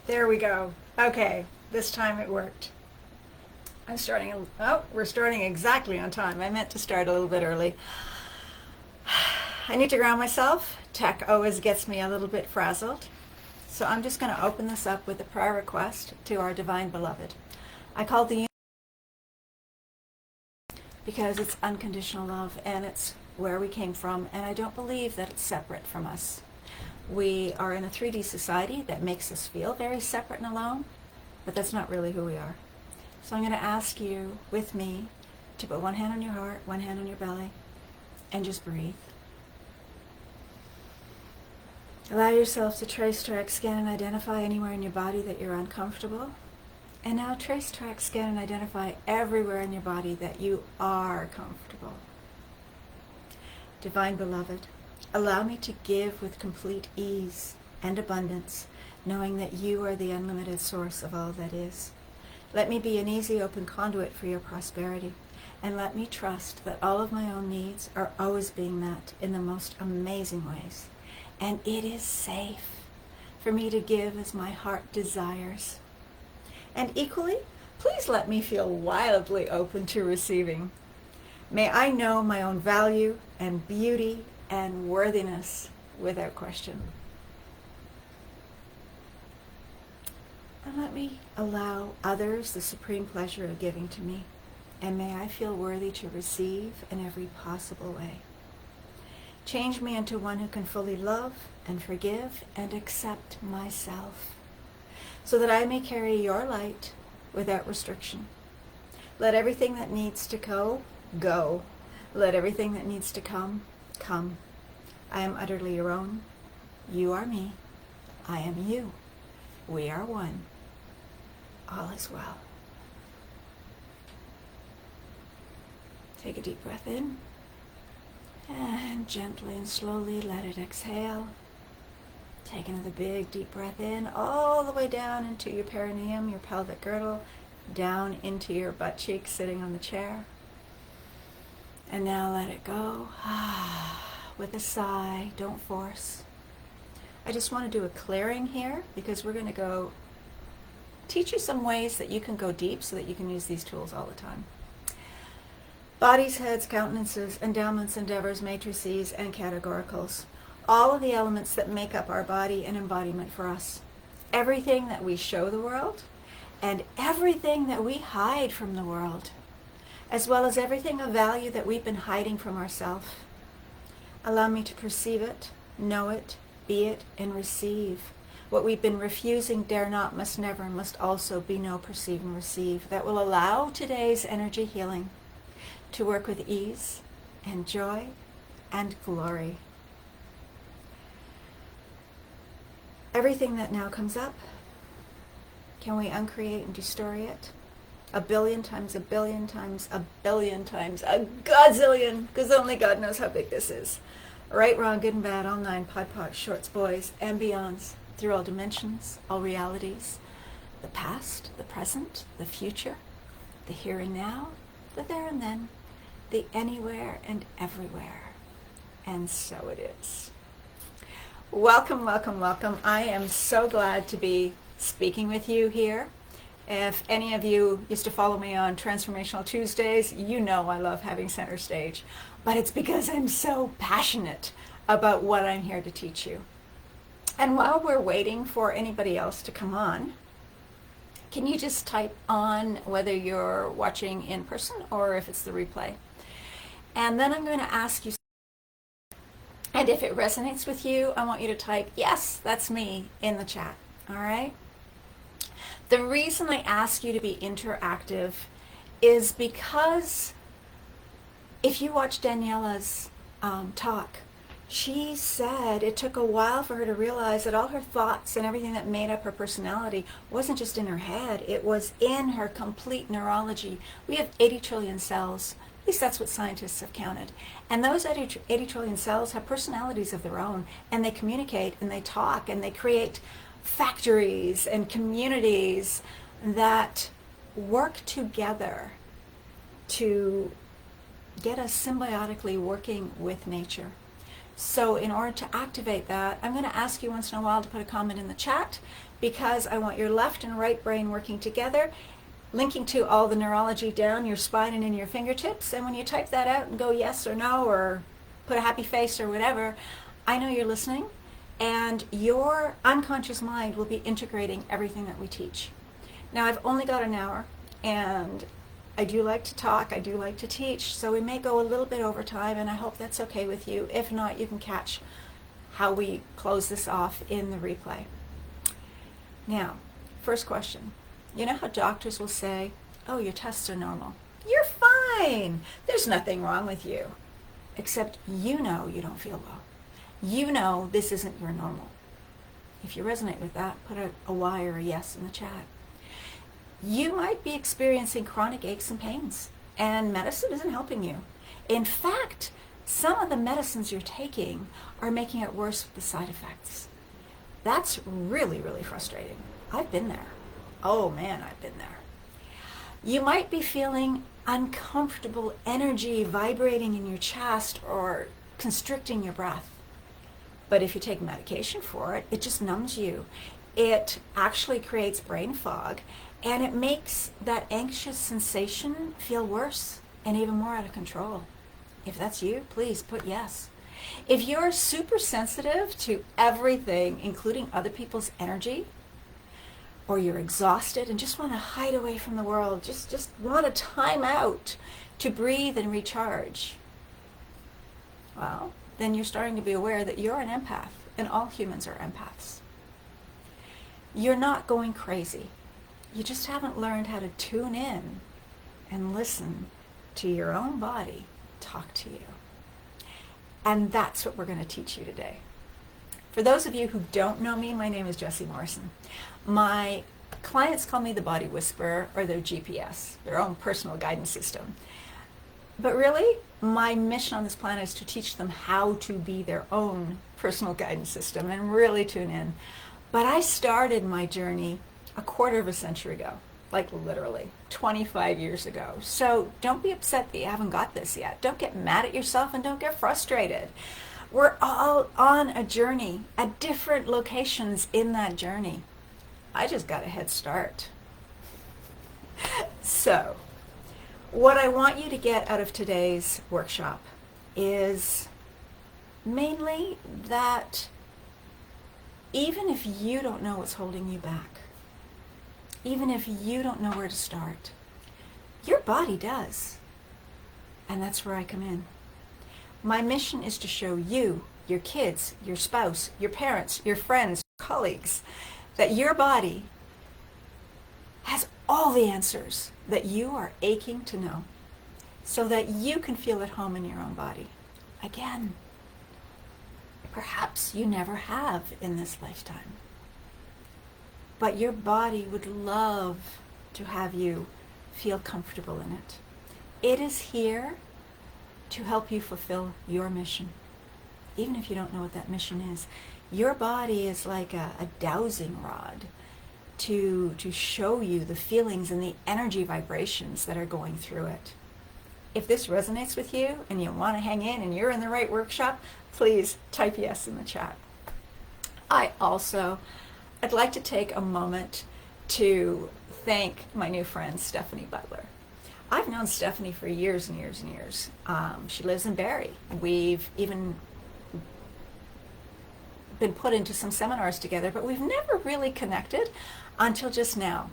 There we go. Okay, this time it worked. We're starting exactly on time. I meant to start a little bit early. I need to ground myself. Tech always gets me a little bit frazzled. So I'm just going to open this up with a prayer request to our divine beloved. I call the universe because it's unconditional love and it's where we came from, and I don't believe that it's separate from us. We are in a 3D society that makes us feel very separate and alone, but that's not really who we are. So I'm going to ask you with me to put one hand on your heart, one hand on your belly, and just breathe. Allow yourself to trace, track, scan, and identify anywhere in your body that you're uncomfortable. And now trace, track, scan, and identify everywhere in your body that you are comfortable. Divine Beloved, allow me to give with complete ease and abundance, knowing that you are the unlimited source of all that is. Let me be an easy, open conduit for your prosperity, and let me trust that all of my own needs are always being met in the most amazing ways. And it is safe for me to give as my heart desires. And equally, please let me feel wildly open to receiving. May I know my own value and beauty and worthiness without question. And let me allow others the supreme pleasure of giving to me. And may I feel worthy to receive in every possible way. Change me into one who can fully love and forgive and accept myself, so that I may carry your light without restriction. Let everything that needs to go, go. Let everything that needs to come, come. I am utterly your own. You are me. I am you. We are one. All is well. Take a deep breath in. And gently and slowly let it exhale. Take another big deep breath in, all the way down into your perineum, your pelvic girdle, down into your butt cheeks sitting on the chair. And now let it go. With a sigh, don't force. I just want to do a clearing here because we're going to go teach you some ways that you can go deep so that you can use these tools all the time. Bodies, heads, countenances, endowments, endeavors, matrices, and categoricals. All of the elements that make up our body and embodiment for us. Everything that we show the world and everything that we hide from the world, as well as everything of value that we've been hiding from ourselves. Allow me to perceive it, know it, be it, and receive. What we've been refusing, dare not, must never, and must also be know, perceive, and receive. That will allow today's energy healing to work with ease and joy and glory. Everything that now comes up, can we uncreate and destroy it? 1,000,000,000 times, 1,000,000,000 times, 1,000,000,000 times, a godzillion, because only God knows how big this is. Right, wrong, good and bad, all 9, pod, pods, shorts, boys, and beyonds, through all dimensions, all realities, the past, the present, the future, the here and now, the there and then, the anywhere and everywhere. And so it is. Welcome, welcome, welcome. I am so glad to be speaking with you here. If any of you used to follow me on Transformational Tuesdays, you know I love having center stage. But it's because I'm so passionate about what I'm here to teach you. And while we're waiting for anybody else to come on, can you just type on whether you're watching in person or if it's the replay? And then I'm going to ask you, and if it resonates with you, I want you to type, yes, that's me, in the chat. All right? The reason I ask you to be interactive is because if you watch Daniela's talk, she said it took a while for her to realize that all her thoughts and everything that made up her personality wasn't just in her head, it was in her complete neurology. We have 80 trillion cells. At least that's what scientists have counted. And those 80 trillion cells have personalities of their own, and they communicate and they talk and they create factories and communities that work together to get us symbiotically working with nature. So in order to activate that, I'm going to ask you once in a while to put a comment in the chat, because I want your left and right brain working together, linking to all the neurology down your spine and in your fingertips. And when you type that out and go yes or no, or put a happy face or whatever, I know you're listening, and your unconscious mind will be integrating everything that we teach. Now, I've only got an hour, and I do like to talk, I do like to teach, so we may go a little bit over time, and I hope that's okay with you. If not, you can catch how we close this off in the replay. Now, first question. You know how doctors will say, oh, your tests are normal. You're fine. There's nothing wrong with you. Except you know you don't feel well. You know this isn't your normal. If you resonate with that, put a Y or a yes in the chat. You might be experiencing chronic aches and pains, and medicine isn't helping you. In fact, some of the medicines you're taking are making it worse with the side effects. That's really, really frustrating. I've been there. Oh man, I've been there. You might be feeling uncomfortable energy vibrating in your chest or constricting your breath. But if you take medication for it, it just numbs you. It actually creates brain fog, and it makes that anxious sensation feel worse and even more out of control. If that's you, please put yes. If you're super sensitive to everything, including other people's energy, or you're exhausted and just want to hide away from the world, just want a time out to breathe and recharge, well, then you're starting to be aware that you're an empath, and all humans are empaths. You're not going crazy. You just haven't learned how to tune in and listen to your own body talk to you. And that's what we're going to teach you today. For those of you who don't know me, my name is Jessy Morrison. My clients call me the body whisperer, or their GPS, their own personal guidance system. But really, my mission on this planet is to teach them how to be their own personal guidance system and really tune in. But I started my journey a quarter of a century ago, like literally 25 years ago. So don't be upset that you haven't got this yet. Don't get mad at yourself, and don't get frustrated. We're all on a journey at different locations in that journey. I just got a head start. So, what I want you to get out of today's workshop is mainly that even if you don't know what's holding you back, even if you don't know where to start, your body does. And that's where I come in. My mission is to show you, your kids, your spouse, your parents, your friends, colleagues, that your body has all the answers that you are aching to know, so that you can feel at home in your own body. Again, perhaps you never have in this lifetime, but your body would love to have you feel comfortable in it. It is here to help you fulfill your mission, even if you don't know what that mission is. Your body is like a dowsing rod to show you the feelings and the energy vibrations that are going through it. If this resonates with you and you want to hang in and you're in the right workshop, please type yes in the chat. I'd like to take a moment to thank my new friend, Stephanie Butler. I've known Stephanie for years and years and years. She lives in Barrie. We've even been put into some seminars together, but we've never really connected until just now,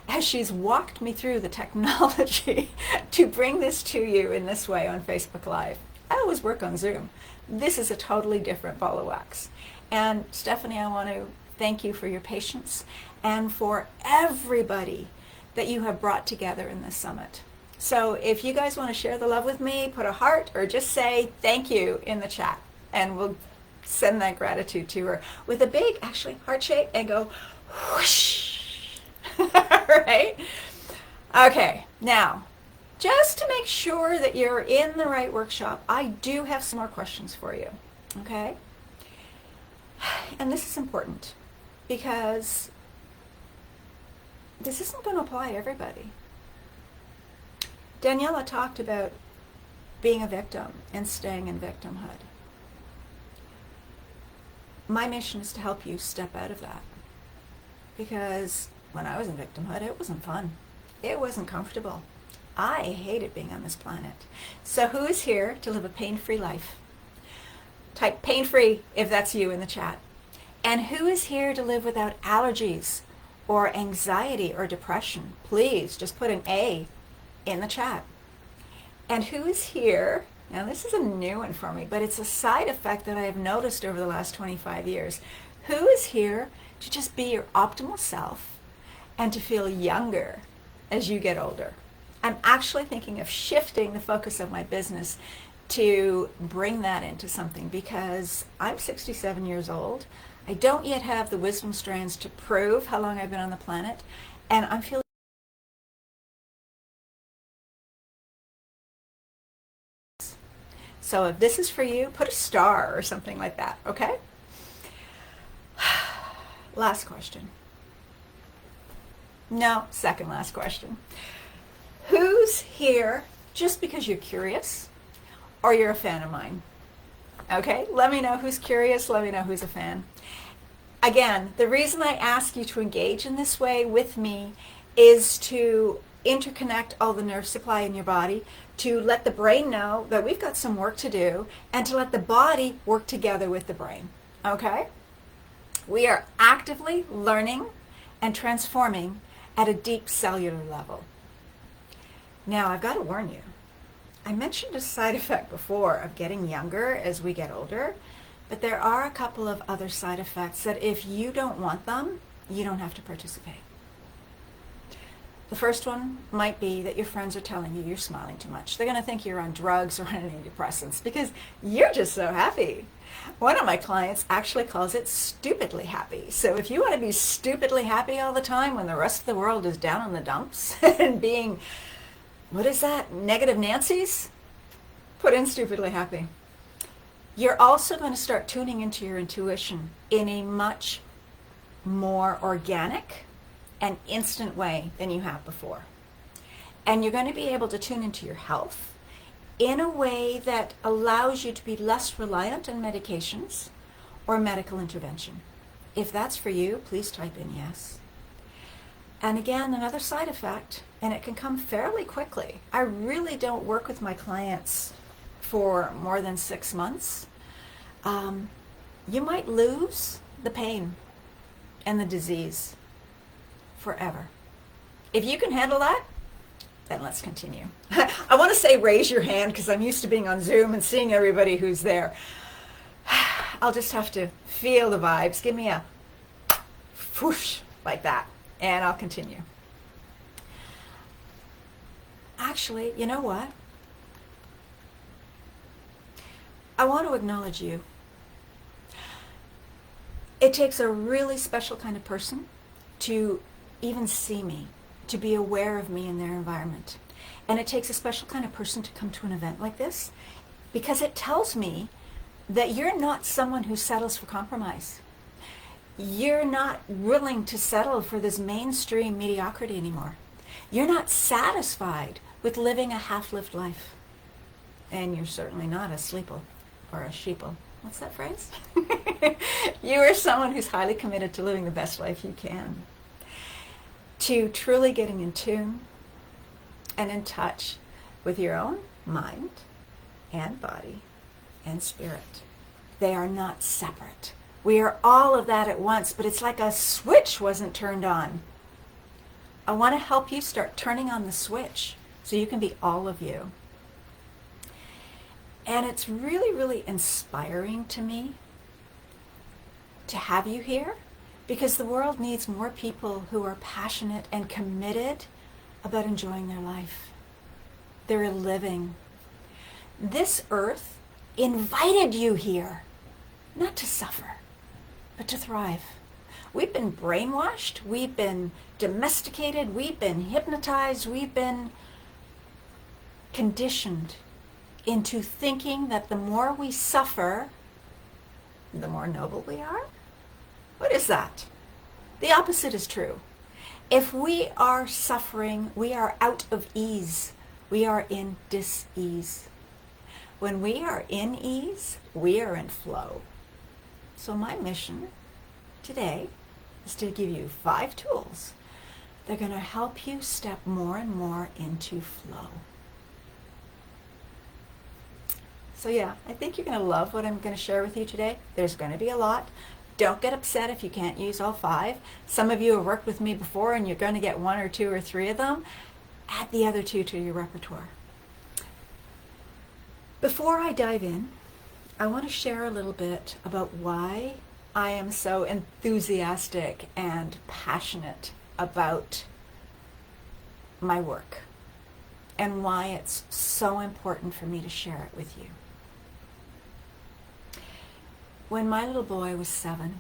as she's walked me through the technology to bring this to you in this way on Facebook Live. I always work on Zoom. This is a totally different ball of wax. And Stephanie, I want to thank you for your patience and for everybody that you have brought together in this summit. So if you guys want to share the love with me, put a heart or just say thank you in the chat, and we'll send that gratitude to her with a big, actually, heart shape, and go whoosh. Right? Okay, now, just to make sure that you're in the right workshop, I do have some more questions for you, okay? And this is important because this isn't going to apply to everybody. Daniela talked about being a victim and staying in victimhood. my mission is to help you step out of that. Because when I was in victimhood, it wasn't fun. It wasn't comfortable. I hated being on this planet. So who is here to live a pain-free life? Type pain-free if that's you in the chat. And who is here to live without allergies or anxiety or depression? Please just put an A in the chat. And who is here, now this is a new one for me, but it's a side effect that I have noticed over the last 25 years. Who is here to just be your optimal self and to feel younger as you get older? I'm actually thinking of shifting the focus of my business to bring that into something, because I'm 67 years old. I don't yet have the wisdom strands to prove how long I've been on the planet, and I'm feeling. So if this is for you, put a star or something like that, okay? Last question. No, second last question. Who's here just because you're curious or you're a fan of mine? Okay, let me know who's curious, let me know who's a fan. Again, the reason I ask you to engage in this way with me is to interconnect all the nerve supply in your body, to let the brain know that we've got some work to do, and to let the body work together with the brain, okay? We are actively learning and transforming at a deep cellular level. Now, I've got to warn you. I mentioned a side effect before of getting younger as we get older, but there are a couple of other side effects that if you don't want them, you don't have to participate. The first one might be that your friends are telling you you're smiling too much. They're going to think you're on drugs or on antidepressants because you're just so happy. One of my clients actually calls it stupidly happy. So if you want to be stupidly happy all the time when the rest of the world is down in the dumps and being, what is that, negative Nancy's? Put in stupidly happy. You're also going to start tuning into your intuition in a much more organic and instant way than you have before. And you're going to be able to tune into your health in a way that allows you to be less reliant on medications or medical intervention. If that's for you, please type in yes. And again, another side effect, and it can come fairly quickly. I really don't work with my clients for more than 6 months. You might lose the pain and the disease forever. If you can handle that, then let's continue. I want to say raise your hand because I'm used to being on Zoom and seeing everybody who's there. I'll just have to feel the vibes. Give me a whoosh like that, and I'll continue. Actually, you know what? I want to acknowledge you. It takes a really special kind of person to even see me, to be aware of me in their environment. And it takes a special kind of person to come to an event like this, because it tells me that you're not someone who settles for compromise. You're not willing to settle for this mainstream mediocrity anymore. You're not satisfied with living a half-lived life. And you're certainly not a sleeple or a sheeple. What's that phrase? You are someone who's highly committed to living the best life you can, to truly getting in tune and in touch with your own mind and body and spirit. They are not separate. We are all of that at once, but it's like a switch wasn't turned on. I want to help you start turning on the switch so you can be all of you. And it's really, really inspiring to me to have you here, because the world needs more people who are passionate and committed about enjoying their life. They're living. This earth invited you here, not to suffer, but to thrive. We've been brainwashed, we've been domesticated, we've been hypnotized, we've been conditioned into thinking that the more we suffer, the more noble we are. What is that? The opposite is true. If we are suffering, we are out of ease. We are in dis-ease. When we are in ease, we are in flow. So my mission today is to give you 5 tools that are going to help you step more and more into flow. So yeah, I think you're going to love what I'm going to share with you today. There's going to be a lot. Don't get upset if you can't use all 5. Some of you have worked with me before and you're going to get 1 or 2 or 3 of them. Add the other 2 to your repertoire. Before I dive in, I want to share a little bit about why I am so enthusiastic and passionate about my work and why it's so important for me to share it with you. When my little boy was 7,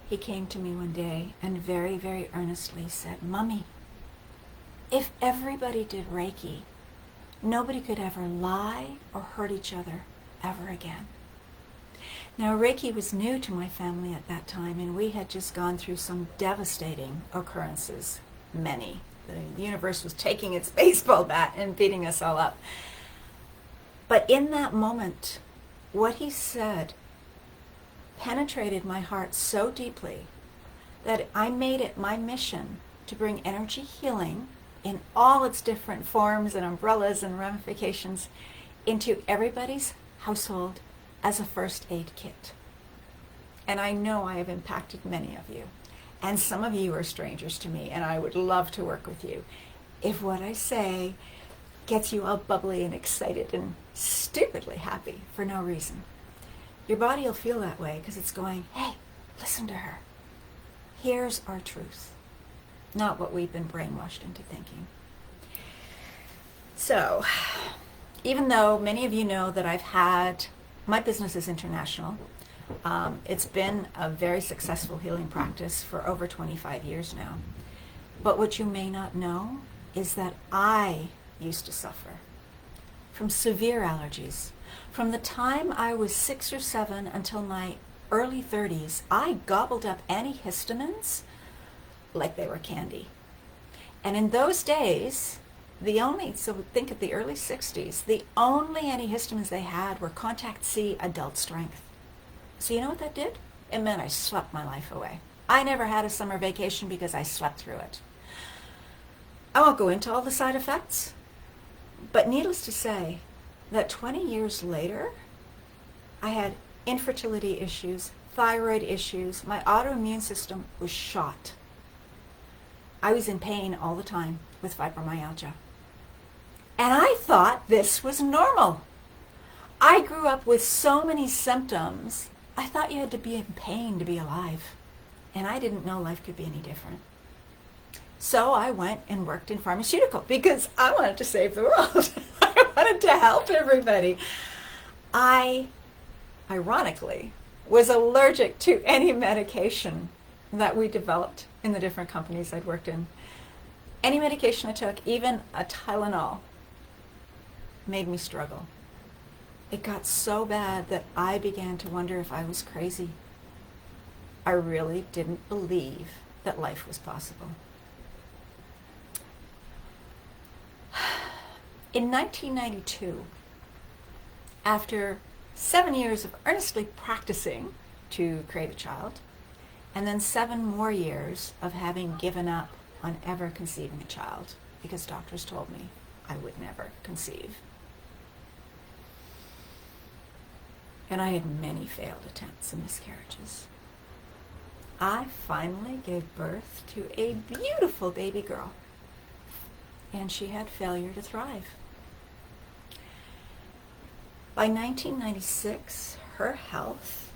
he came to me one day and very, very earnestly said, "Mommy, if everybody did Reiki, nobody could ever lie or hurt each other ever again." Now, Reiki was new to my family at that time, and we had just gone through some devastating occurrences, many. The universe was taking its baseball bat and beating us all up. But in that moment, what he said penetrated my heart so deeply that I made it my mission to bring energy healing in all its different forms and umbrellas and ramifications into everybody's household as a first aid kit. And I know I have impacted many of you. And some of you are strangers to me, and I would love to work with you. If what I say gets you all bubbly and excited and stupidly happy for no reason, your body will feel that way because it's going, "Hey, listen to her. Here's our truth." Not what we've been brainwashed into thinking. So, even though many of you know that my business is international, it's been a very successful healing practice for over 25 years now. But what you may not know is that I used to suffer from severe allergies. From the time I was 6 or 7 until my early 30s, I gobbled up antihistamines like they were candy. And in those days, so think of the early 60s, the only antihistamines they had were Contact C adult strength. So you know what that did? It meant I slept my life away. I never had a summer vacation because I slept through it. I won't go into all the side effects, but needless to say that 20 years later, I had infertility issues, thyroid issues, my autoimmune system was shot. I was in pain all the time with fibromyalgia. And I thought this was normal. I grew up with so many symptoms, I thought you had to be in pain to be alive. And I didn't know life could be any different. So I went and worked in pharmaceutical because I wanted to save the world. I wanted to help everybody. I, ironically, was allergic to any medication that we developed in the different companies I'd worked in. Any medication I took, even a Tylenol, made me struggle. It got so bad that I began to wonder if I was crazy. I really didn't believe that life was possible. In 1992, after 7 years of earnestly practicing to create a child, and then 7 more years of having given up on ever conceiving a child because doctors told me I would never conceive. And I had many failed attempts and miscarriages. I finally gave birth to a beautiful baby girl, and she had failure to thrive. By 1996, her health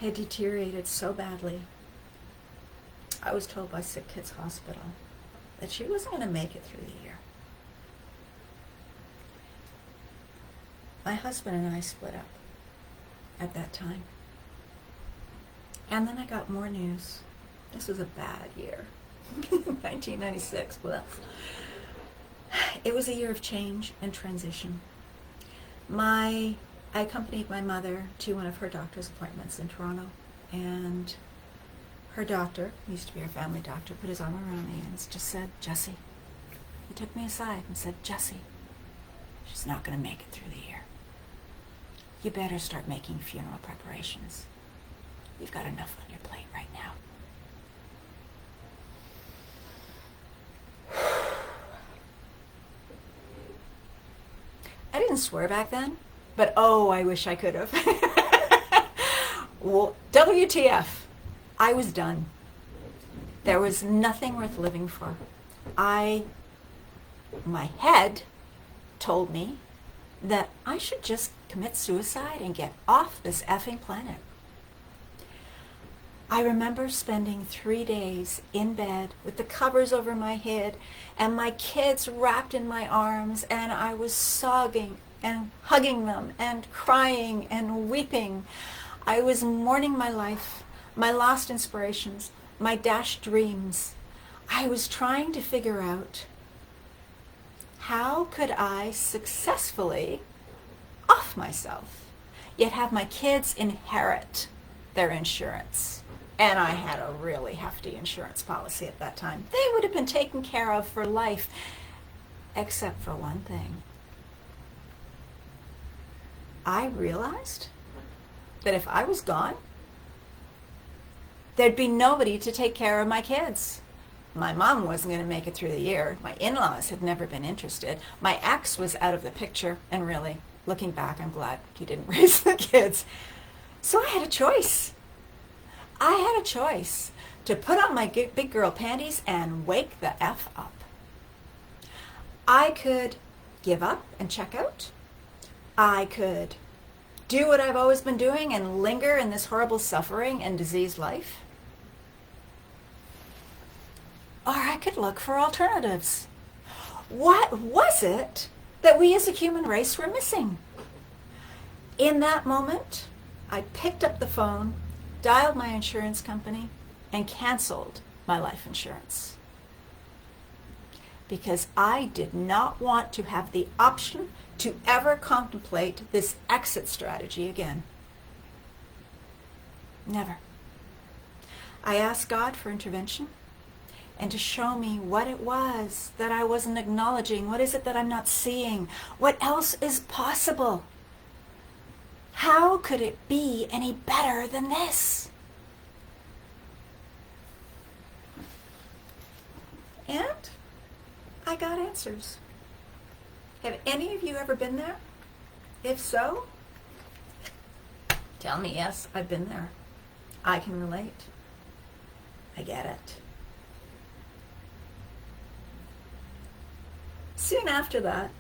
had deteriorated so badly, I was told by Sick Kids Hospital that she wasn't going to make it through the year. My husband and I split up at that time. And then I got more news. This was a bad year. 1996, well, it was a year of change and transition. I accompanied my mother to one of her doctor's appointments in Toronto, and her doctor, who used to be her family doctor, put his arm around me and just said, "Jessy." He took me aside and said, "Jessy, she's not going to make it through the year. You better start making funeral preparations. You've got enough on your plate right now. I didn't swear back then, but oh, I wish I could have. Well, WTF. I was done. There was nothing worth living for. My head told me that I should just commit suicide and get off this effing planet. I remember spending 3 days in bed with the covers over my head and my kids wrapped in my arms, and I was sobbing and hugging them and crying and weeping. I was mourning my life, my lost inspirations, my dashed dreams. I was trying to figure out, how could I successfully off myself, yet have my kids inherit their insurance? And I had a really hefty insurance policy at that time. They would have been taken care of for life, except for one thing. I realized that if I was gone, there'd be nobody to take care of my kids. My mom wasn't going to make it through the year. My in-laws had never been interested. My ex was out of the picture, and really, looking back, I'm glad he didn't raise the kids. So I had a choice. I had a choice to put on my big girl panties and wake the F up. I could give up and check out. I could do what I've always been doing and linger in this horrible suffering and diseased life. Or I could look for alternatives. What was it that we as a human race were missing? In that moment, I picked up the phone, dialed my insurance company, and canceled my life insurance. Because I did not want to have the option to ever contemplate this exit strategy again. Never. I asked God for intervention and to show me what it was that I wasn't acknowledging. What is it that I'm not seeing? What else is possible? How could it be any better than this? And I got answers. Have any of you ever been there? If so, tell me yes, I've been there. I can relate. I get it. Soon after that,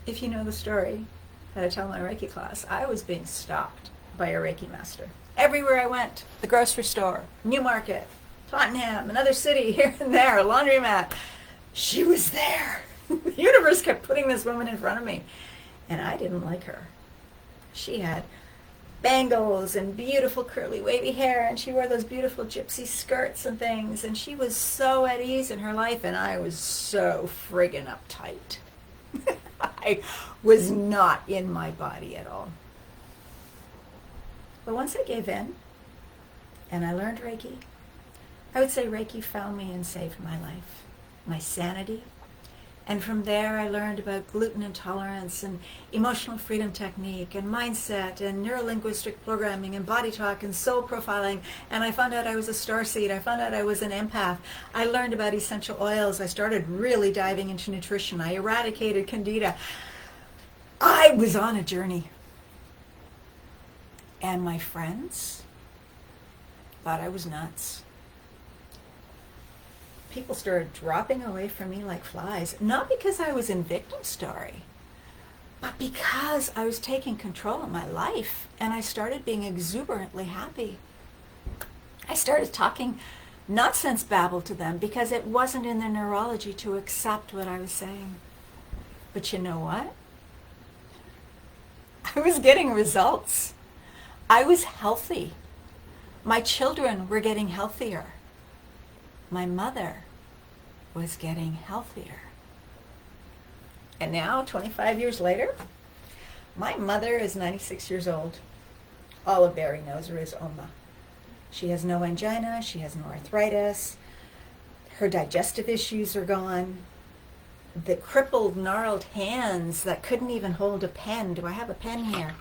if you know the story that I tell in my Reiki class, I was being stalked by a Reiki master. Everywhere I went, the grocery store, Newmarket, Tottenham, another city here and there, a laundromat, she was there. The universe kept putting this woman in front of me, and I didn't like her. She had bangles and beautiful curly wavy hair, and she wore those beautiful gypsy skirts and things, and she was so at ease in her life, and I was so friggin' uptight. I was not in my body at all. But once I gave in and I learned Reiki, I would say Reiki found me and saved my life, my sanity. And from there I learned about gluten intolerance and emotional freedom technique and mindset and neurolinguistic programming and body talk and soul profiling. And I found out I was a starseed. I found out I was an empath. I learned about essential oils. I started really diving into nutrition. I eradicated candida. I was on a journey. And my friends thought I was nuts. People started dropping away from me like flies, not because I was in victim story, but because I was taking control of my life, and I started being exuberantly happy. I started talking nonsense babble to them because it wasn't in their neurology to accept what I was saying. But you know what? I was getting results. I was healthy. My children were getting healthier. My mother was getting healthier. And now, 25 years later, my mother is 96 years old. All of Barry knows her is Oma. She has no angina, she has no arthritis, her digestive issues are gone. The crippled, gnarled hands that couldn't even hold a pen, do I have a pen here,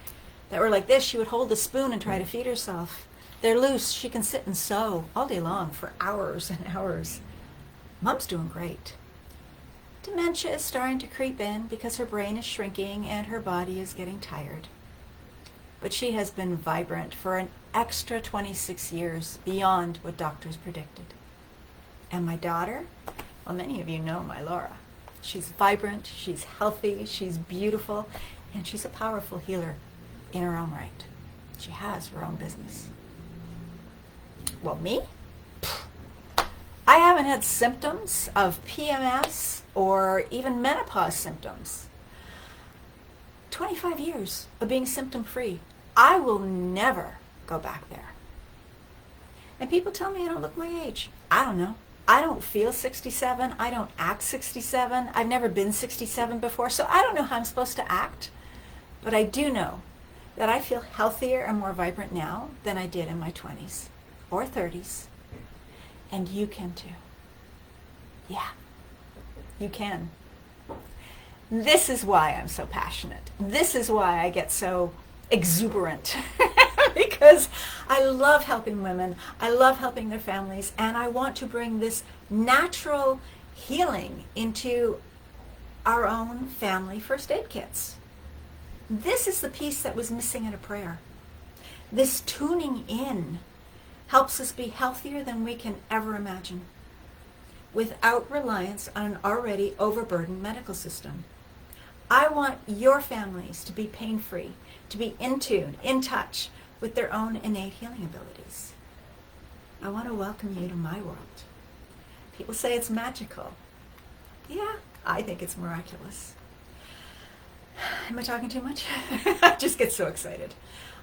that were like this, she would hold the spoon and try to feed herself. They're loose. She can sit and sew all day long for hours and hours. Mom's doing great. Dementia is starting to creep in because her brain is shrinking and her body is getting tired. But she has been vibrant for an extra 26 years beyond what doctors predicted. And my daughter, well, many of you know my Laura. She's vibrant, she's healthy, she's beautiful, and she's a powerful healer in her own right. She has her own business. Well, me? I haven't had symptoms of PMS or even menopause symptoms. 25 years of being symptom-free. I will never go back there. And people tell me I don't look my age. I don't know. I don't feel 67. I don't act 67. I've never been 67 before, so I don't know how I'm supposed to act. But I do know that I feel healthier and more vibrant now than I did in my 20s or 30s. And you can too. Yeah, you can. This is why I'm so passionate. This is why I get so exuberant. Because I love helping women. I love helping their families. And I want to bring this natural healing into our own family first aid kits. This is the piece that was missing in a prayer. This tuning in helps us be healthier than we can ever imagine, without reliance on an already overburdened medical system. I want your families to be pain-free, to be in tune, in touch with their own innate healing abilities. I want to welcome you to my world. People say it's magical. Yeah, I think it's miraculous. Am I talking too much? I just get so excited.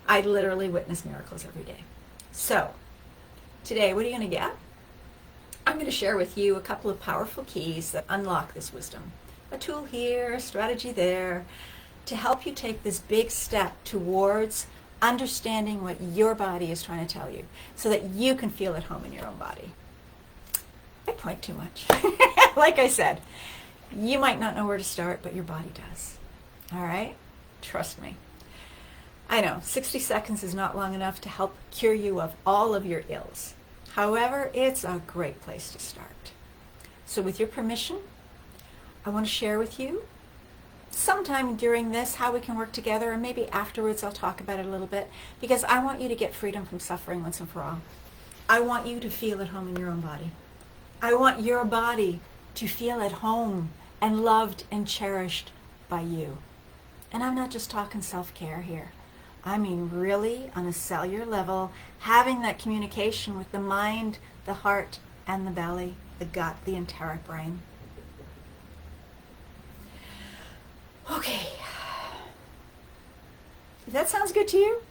I literally witness miracles every day. So, today, what are you going to get? I'm going to share with you a couple of powerful keys that unlock this wisdom. A tool here, a strategy there, to help you take this big step towards understanding what your body is trying to tell you so that you can feel at home in your own body. I point too much. Like I said, you might not know where to start, but your body does. All right? Trust me. I know, 60 seconds is not long enough to help cure you of all of your ills. However, it's a great place to start. So with your permission, I want to share with you sometime during this how we can work together, and maybe afterwards I'll talk about it a little bit, because I want you to get freedom from suffering once and for all. I want you to feel at home in your own body. I want your body to feel at home and loved and cherished by you. And I'm not just talking self-care here. I mean really on a cellular level, having that communication with the mind, the heart, and the belly, the gut, the enteric brain. Okay. If that sounds good to you,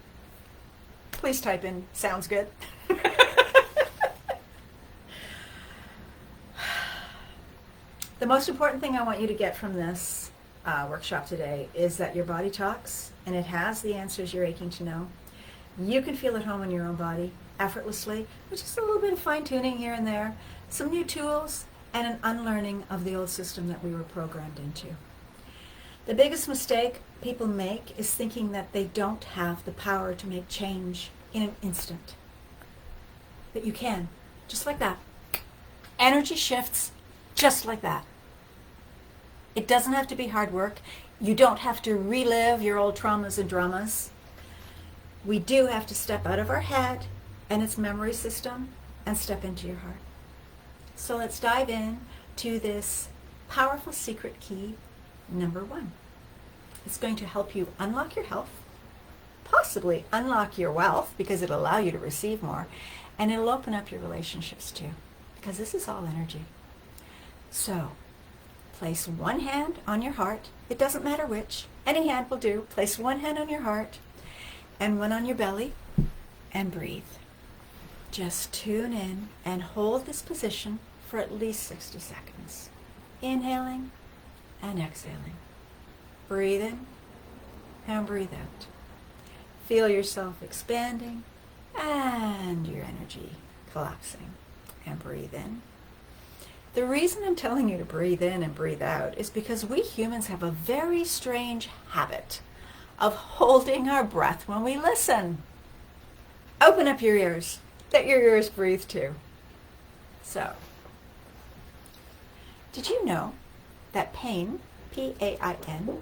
please type in sounds good. The most important thing I want you to get from this workshop today is that your body talks, and it has the answers you're aching to know. You can feel at home in your own body effortlessly, with just a little bit of fine-tuning here and there, some new tools, and an unlearning of the old system that we were programmed into. The biggest mistake people make is thinking that they don't have the power to make change in an instant. But you can, just like that. Energy shifts just like that. It doesn't have to be hard work. You don't have to relive your old traumas and dramas. We do have to step out of our head and its memory system and step into your heart. So let's dive in to this powerful secret key number 1. It's going to help you unlock your health, possibly unlock your wealth because it'll allow you to receive more, and it'll open up your relationships too, because this is all energy. So, place one hand on your heart. It doesn't matter which. Any hand will do. Place one hand on your heart and one on your belly and breathe. Just tune in and hold this position for at least 60 seconds. Inhaling and exhaling. Breathe in and breathe out. Feel yourself expanding and your energy collapsing. And breathe in. The reason I'm telling you to breathe in and breathe out is because we humans have a very strange habit of holding our breath when we listen. Open up your ears. Let your ears breathe too. So, did you know that pain, P-A-I-N,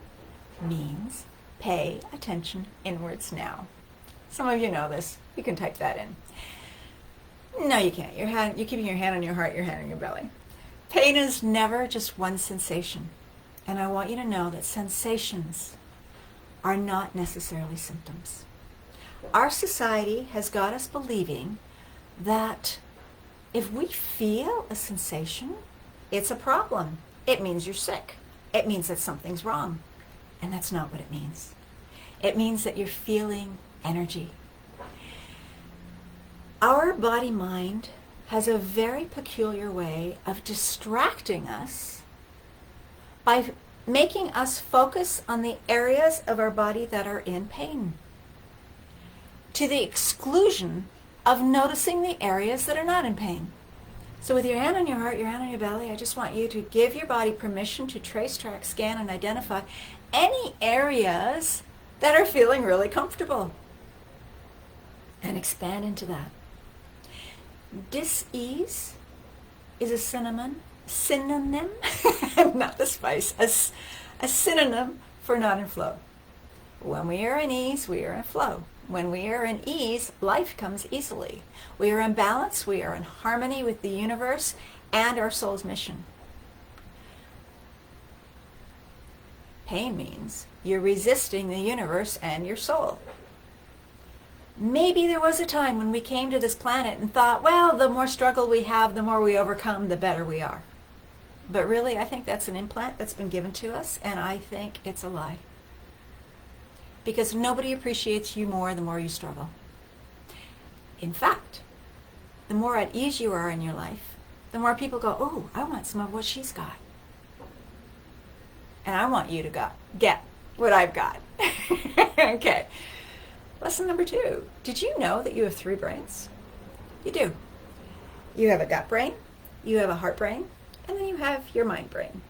means pay attention inwards now? Some of you know this. You can type that in. No, you can't. You're keeping your hand on your heart, your hand on your belly. Pain is never just one sensation. And I want you to know that sensations are not necessarily symptoms. Our society has got us believing that if we feel a sensation, it's a problem. It means you're sick. It means that something's wrong. And that's not what it means. It means that you're feeling energy. Our body-mind has a very peculiar way of distracting us by making us focus on the areas of our body that are in pain, to the exclusion of noticing the areas that are not in pain. So with your hand on your heart, your hand on your belly, I just want you to give your body permission to trace, track, scan, and identify any areas that are feeling really comfortable. And expand into that. Dis-ease is a synonym, not the spice, a synonym for not in flow. When we are in ease, we are in flow. When we are in ease, life comes easily. We are in balance, we are in harmony with the universe and our soul's mission. Pain means you're resisting the universe and your soul. Maybe there was a time when we came to this planet and thought, well, the more struggle we have, the more we overcome, the better we are. But really, I think that's an implant that's been given to us, and I think it's a lie. Because nobody appreciates you more the more you struggle. In fact, the more at ease you are in your life, the more people go, oh, I want some of what she's got. And I want you to get what I've got. Okay. Lesson number 2. Did you know that you have 3 brains? You do. You have a gut brain, you have a heart brain, and then you have your mind brain.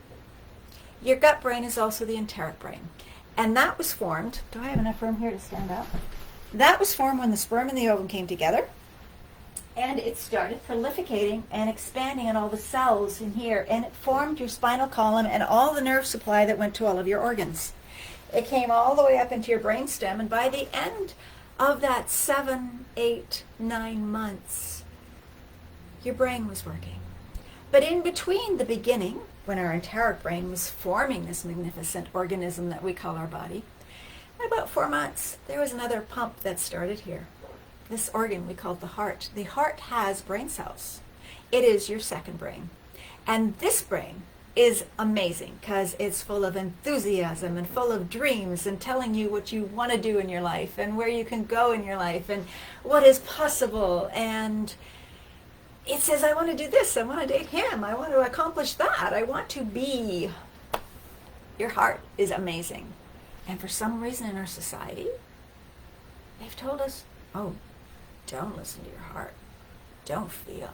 Your gut brain is also the enteric brain. And that was formed, do I have enough room here to stand up? That was formed when the sperm and the ovum came together. And it started prolificating and expanding in all the cells in here. And it formed your spinal column and all the nerve supply that went to all of your organs. It came all the way up into your brainstem, and by the end of that 7, 8, 9 months, your brain was working. But in between the beginning, when our enteric brain was forming this magnificent organism that we call our body, in about 4 months, there was another pump that started here. This organ we called the heart. The heart has brain cells. It is your second brain. And this brain is amazing because it's full of enthusiasm and full of dreams and telling you what you want to do in your life and where you can go in your life and what is possible. And it says, I want to do this, I want to date him, I want to accomplish that, I want to be. Your heart is amazing. And for some reason in our society, they've told us, oh, don't listen to your heart, don't feel.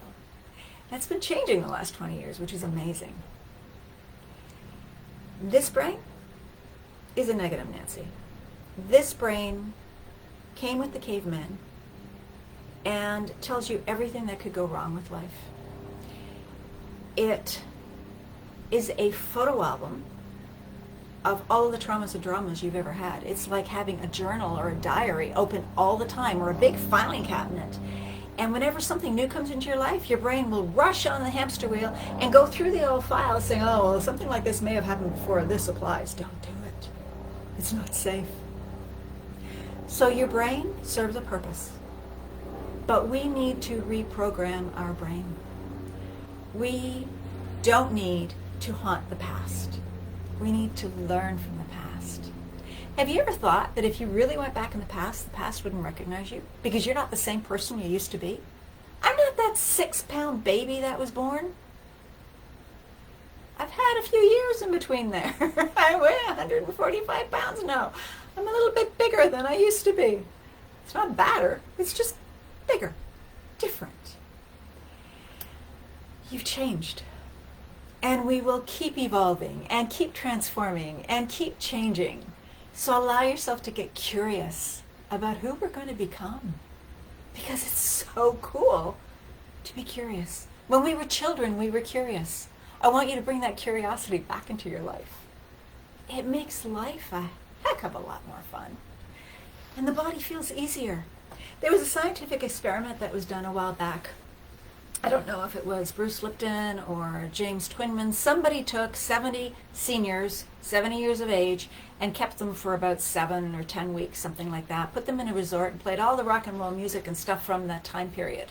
That's been changing the last 20 years, which is amazing. This brain is a negative Nancy. This brain came with the cavemen and tells you everything that could go wrong with life. It is a photo album of all of the traumas and dramas you've ever had. It's like having a journal or a diary open all the time, or a big filing cabinet. And whenever something new comes into your life, your brain will rush on the hamster wheel and go through the old files saying, oh, well, something like this may have happened before. This applies. Don't do it. It's not safe. So your brain serves a purpose. But we need to reprogram our brain. We don't need to haunt the past. We need to learn from the past. Have you ever thought that if you really went back in the past wouldn't recognize you? Because you're not the same person you used to be? I'm not that 6-pound baby that was born. I've had a few years in between there. I weigh 145 pounds now. I'm a little bit bigger than I used to be. It's not badder, it's just bigger, different. You've changed. And we will keep evolving and keep transforming and keep changing. So allow yourself to get curious about who we're going to become. because it's so cool to be curious. When we were children, we were curious. I want you to bring that curiosity back into your life. It makes life a heck of a lot more fun. And the body feels easier. There was a scientific experiment that was done a while back. I don't know if it was Bruce Lipton or James Twinman. Somebody took 70 seniors, 70 years of age, and kept them for about 7 or 10 weeks, something like that. Put them in a resort and played all the rock and roll music and stuff from that time period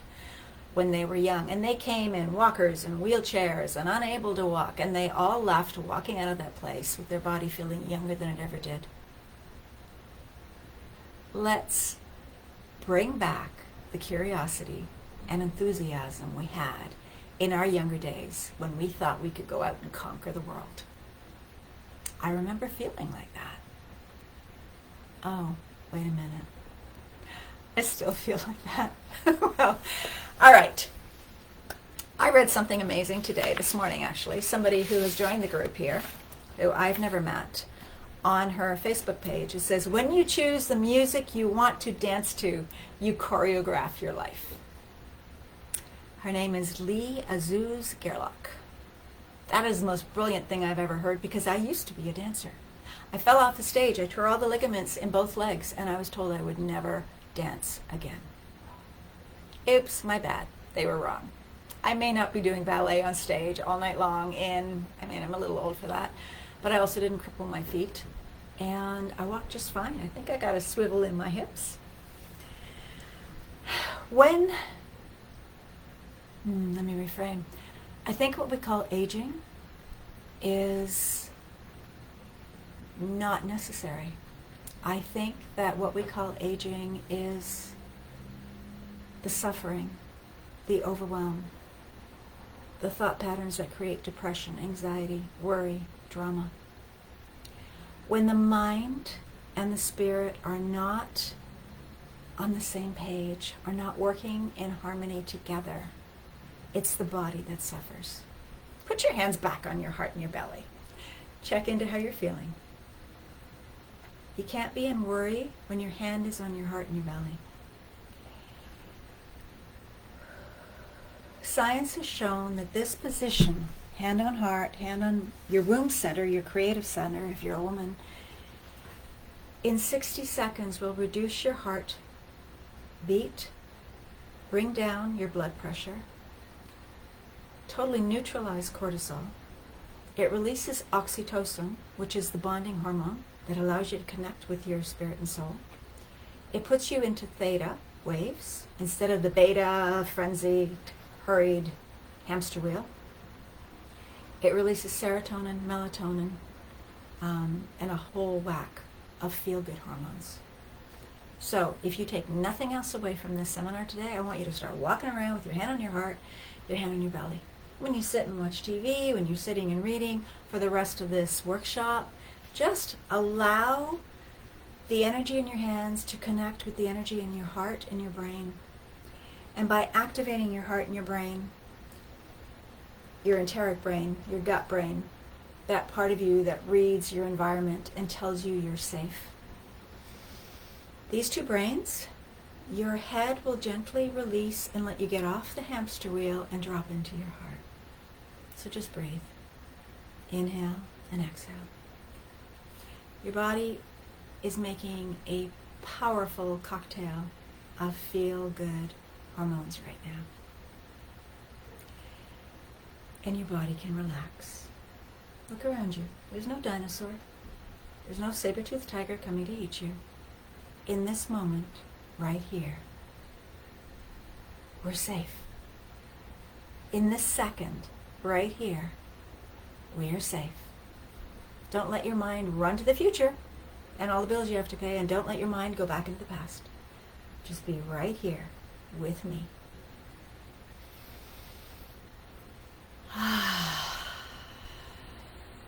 when they were young. And they came in walkers and wheelchairs and unable to walk. And they all left walking out of that place with their body feeling younger than it ever did. Let's bring back the curiosity and enthusiasm we had in our younger days when we thought we could go out and conquer the world. I remember feeling like that. Oh, wait a minute. I still feel like that. Well, all right. I read something amazing today, this morning actually. Somebody who has joined the group here, who I've never met, on her Facebook page. It says, when you choose the music you want to dance to, you choreograph your life. Her name is Lee Azuz Gerlach. That is the most brilliant thing I've ever heard, because I used to be a dancer. I fell off the stage. I tore all the ligaments in both legs, and I was told I would never dance again. Oops, my bad. They were wrong. I may not be doing ballet on stage all night long I'm a little old for that, but I also didn't cripple my feet, and I walked just fine. I think I got a swivel in my hips. Let me reframe. I think what we call aging is not necessary. I think that what we call aging is the suffering, the overwhelm, the thought patterns that create depression, anxiety, worry, drama. When the mind and the spirit are not on the same page, are not working in harmony together, it's the body that suffers. Put your hands back on your heart and your belly. Check into how you're feeling. You can't be in worry when your hand is on your heart and your belly. Science has shown that this position, hand on heart, hand on your womb center, your creative center, if you're a woman, in 60 seconds will reduce your heart beat, bring down your blood pressure, totally neutralize cortisol. It releases oxytocin, which is the bonding hormone that allows you to connect with your spirit and soul. It puts you into theta waves instead of the beta, frenzied, hurried hamster wheel. It releases serotonin, melatonin, and a whole whack of feel-good hormones. So if you take nothing else away from this seminar today, I want you to start walking around with your hand on your heart, your hand on your belly. When you sit and watch TV, when you're sitting and reading for the rest of this workshop, just allow the energy in your hands to connect with the energy in your heart and your brain. And by activating your heart and your brain, your enteric brain, your gut brain, that part of you that reads your environment and tells you you're safe. These two brains, your head will gently release and let you get off the hamster wheel and drop into your heart. So just breathe. Inhale and exhale. Your body is making a powerful cocktail of feel-good hormones right now. And your body can relax. Look around you. There's no dinosaur. There's no saber-toothed tiger coming to eat you. In this moment, right here, we're safe. In this second, right here, we are safe. Don't let your mind run to the future and all the bills you have to pay, and don't let your mind go back into the past. Just be right here with me.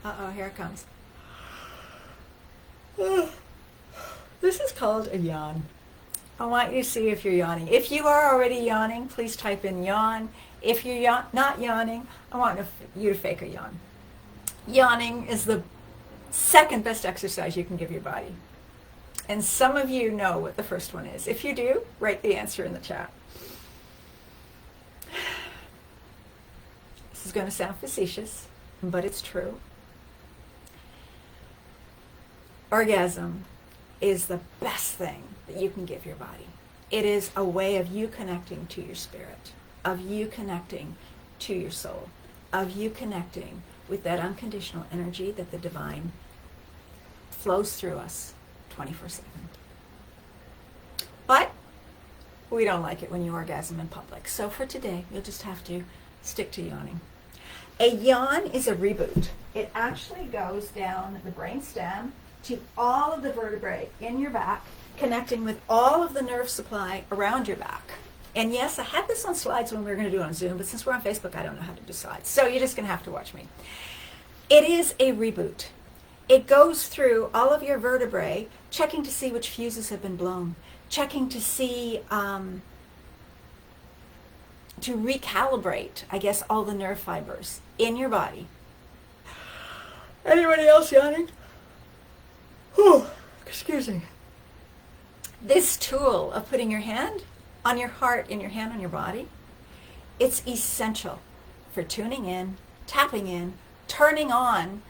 Uh-oh, here it comes. This is called a yawn. I want you to see if you're yawning. If you are already yawning, please type in yawn. If you're not yawning, I want you to fake a yawn. Yawning is the second best exercise you can give your body. And some of you know what the first one is. If you do, write the answer in the chat. This is going to sound facetious, but it's true. Orgasm is the best thing that you can give your body. It is a way of you connecting to your spirit, of you connecting to your soul, of you connecting with that unconditional energy that the divine flows through us 24/7. But we don't like it when you orgasm in public. So for today, you'll just have to stick to yawning. A yawn is a reboot. It actually goes down the brainstem to all of the vertebrae in your back, connecting with all of the nerve supply around your back. And yes, I had this on slides when we were going to do it on Zoom, but since we're on Facebook, I don't know how to do slides. So you're just going to have to watch me. It is a reboot. It goes through all of your vertebrae, checking to see which fuses have been blown, checking to see, to recalibrate, I guess, all the nerve fibers in your body. Anybody else yawning? Whew, excuse me. This tool of putting your hand on your heart and your hand on your body, it's essential for tuning in, tapping in, turning on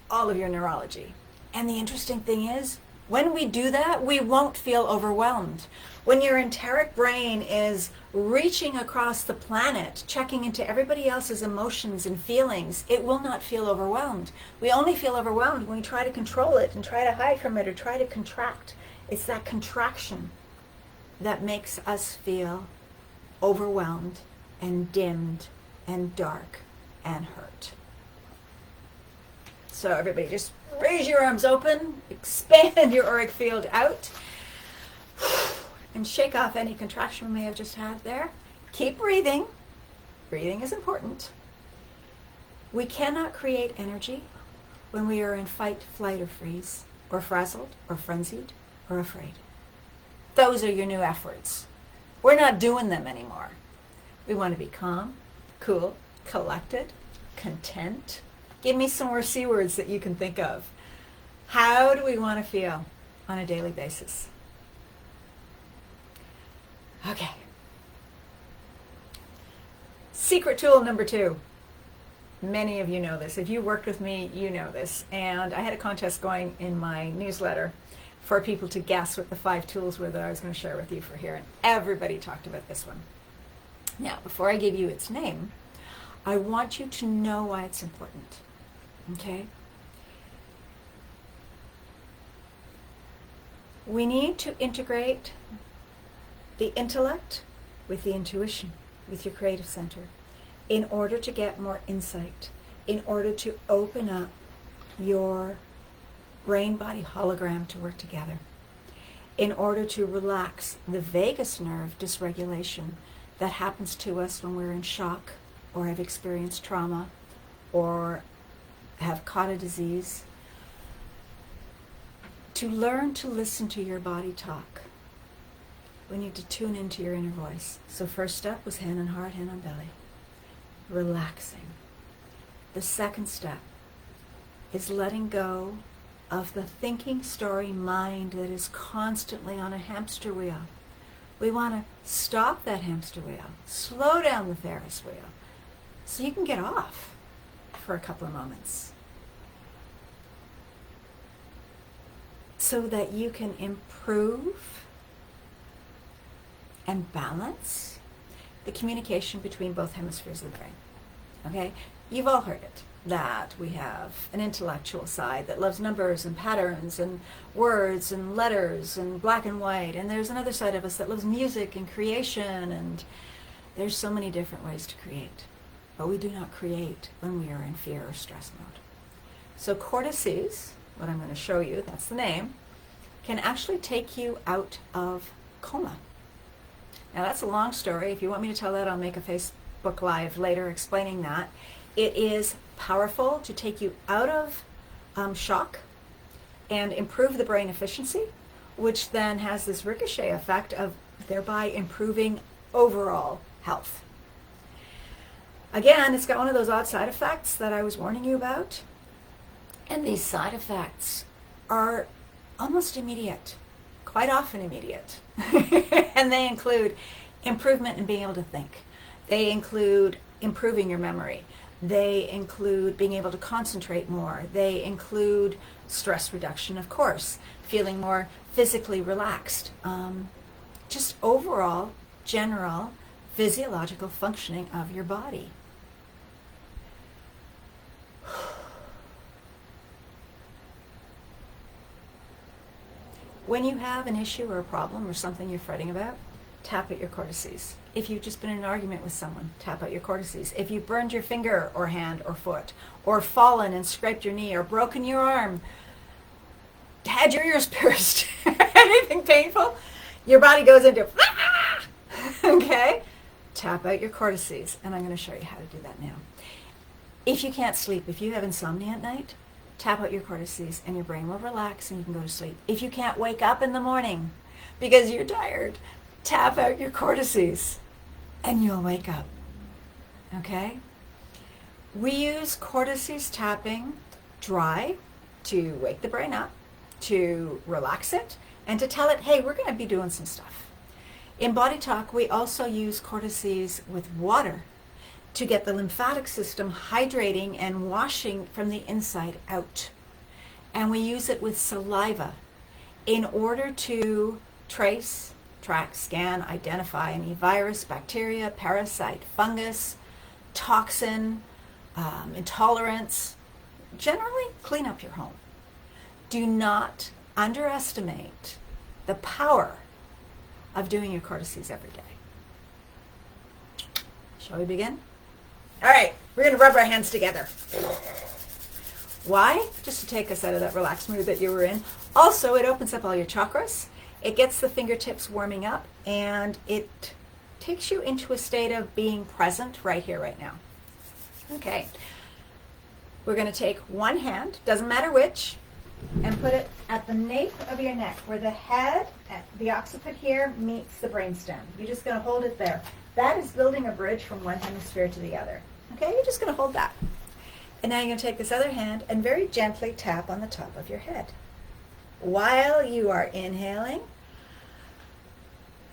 all of your neurology. And the interesting thing is, when we do that, we won't feel overwhelmed. When your enteric brain is reaching across the planet, checking into everybody else's emotions and feelings, it will not feel overwhelmed. We only feel overwhelmed when we try to control it and try to hide from it or try to contract. It's that contraction that makes us feel overwhelmed and dimmed and dark and hurt. So everybody just raise your arms open, expand your auric field out, and shake off any contraction we may have just had there. Keep breathing. Breathing is important. We cannot create energy when we are in fight, flight, or freeze, or frazzled, or frenzied, or afraid. Those are your new F words. We're not doing them anymore. We want to be calm, cool, collected, content. Give me some more C words that you can think of. How do we want to feel on a daily basis? Okay. Secret tool number 2. Many of you know this. If you worked with me, you know this. And I had a contest going in my newsletter for people to guess what the 5 tools were that I was going to share with you for here. And everybody talked about this one. Now, before I give you its name, I want you to know why it's important. Okay? We need to integrate the intellect with the intuition, with your creative center, in order to get more insight, in order to open up your brain-body hologram to work together, in order to relax the vagus nerve dysregulation that happens to us when we're in shock or have experienced trauma or have caught a disease, to learn to listen to your body talk. We need to tune into your inner voice. So first step was hand on heart, hand on belly. Relaxing. The second step is letting go of the thinking story mind that is constantly on a hamster wheel. We want to stop that hamster wheel, slow down the Ferris wheel, so you can get off for a couple of moments, so that you can improve and balance the communication between both hemispheres of the brain. Okay? You've all heard it, that we have an intellectual side that loves numbers and patterns and words and letters and black and white, and there's another side of us that loves music and creation, and there's so many different ways to create. But we do not create when we are in fear or stress mode. So cortices, what I'm going to show you, that's the name, can actually take you out of coma. Now that's a long story. If you want me to tell that, I'll make a Facebook Live later explaining that. It is powerful to take you out of shock and improve the brain efficiency, which then has this ricochet effect of thereby improving overall health. Again, it's got one of those odd side effects that I was warning you about. And these side effects are almost immediate, quite often immediate. And they include improvement in being able to think. They include improving your memory. They include being able to concentrate more. They include stress reduction, of course, feeling more physically relaxed. Just overall, general physiological functioning of your body. When you have an issue or a problem or something you're fretting about, tap at your cortices. If you've just been in an argument with someone, tap at your cortices. If you've burned your finger or hand or foot, or fallen and scraped your knee, or broken your arm, had your ears pierced, anything painful, your body goes into, okay? Tap out your cortices, and I'm going to show you how to do that now. If you can't sleep, if you have insomnia at night, tap out your cortices and your brain will relax and you can go to sleep. If you can't wake up in the morning because you're tired, tap out your cortices and you'll wake up. Okay? We use cortices tapping dry to wake the brain up, to relax it, and to tell it, hey, we're going to be doing some stuff. In Body Talk, we also use cortices with water to get the lymphatic system hydrating and washing from the inside out. And we use it with saliva in order to trace, track, scan, identify any virus, bacteria, parasite, fungus, toxin, intolerance. Generally, clean up your home. Do not underestimate the power of doing your cortices every day. Shall we begin? All right, we're going to rub our hands together. Why? Just to take us out of that relaxed mood that you were in. Also, it opens up all your chakras. It gets the fingertips warming up, and it takes you into a state of being present right here, right now. Okay. We're going to take one hand, doesn't matter which, and put it at the nape of your neck, where the head, the occiput here, meets the brainstem. You're just going to hold it there. That is building a bridge from one hemisphere to the other. Okay, you're just going to hold that. And now you're going to take this other hand and very gently tap on the top of your head while you are inhaling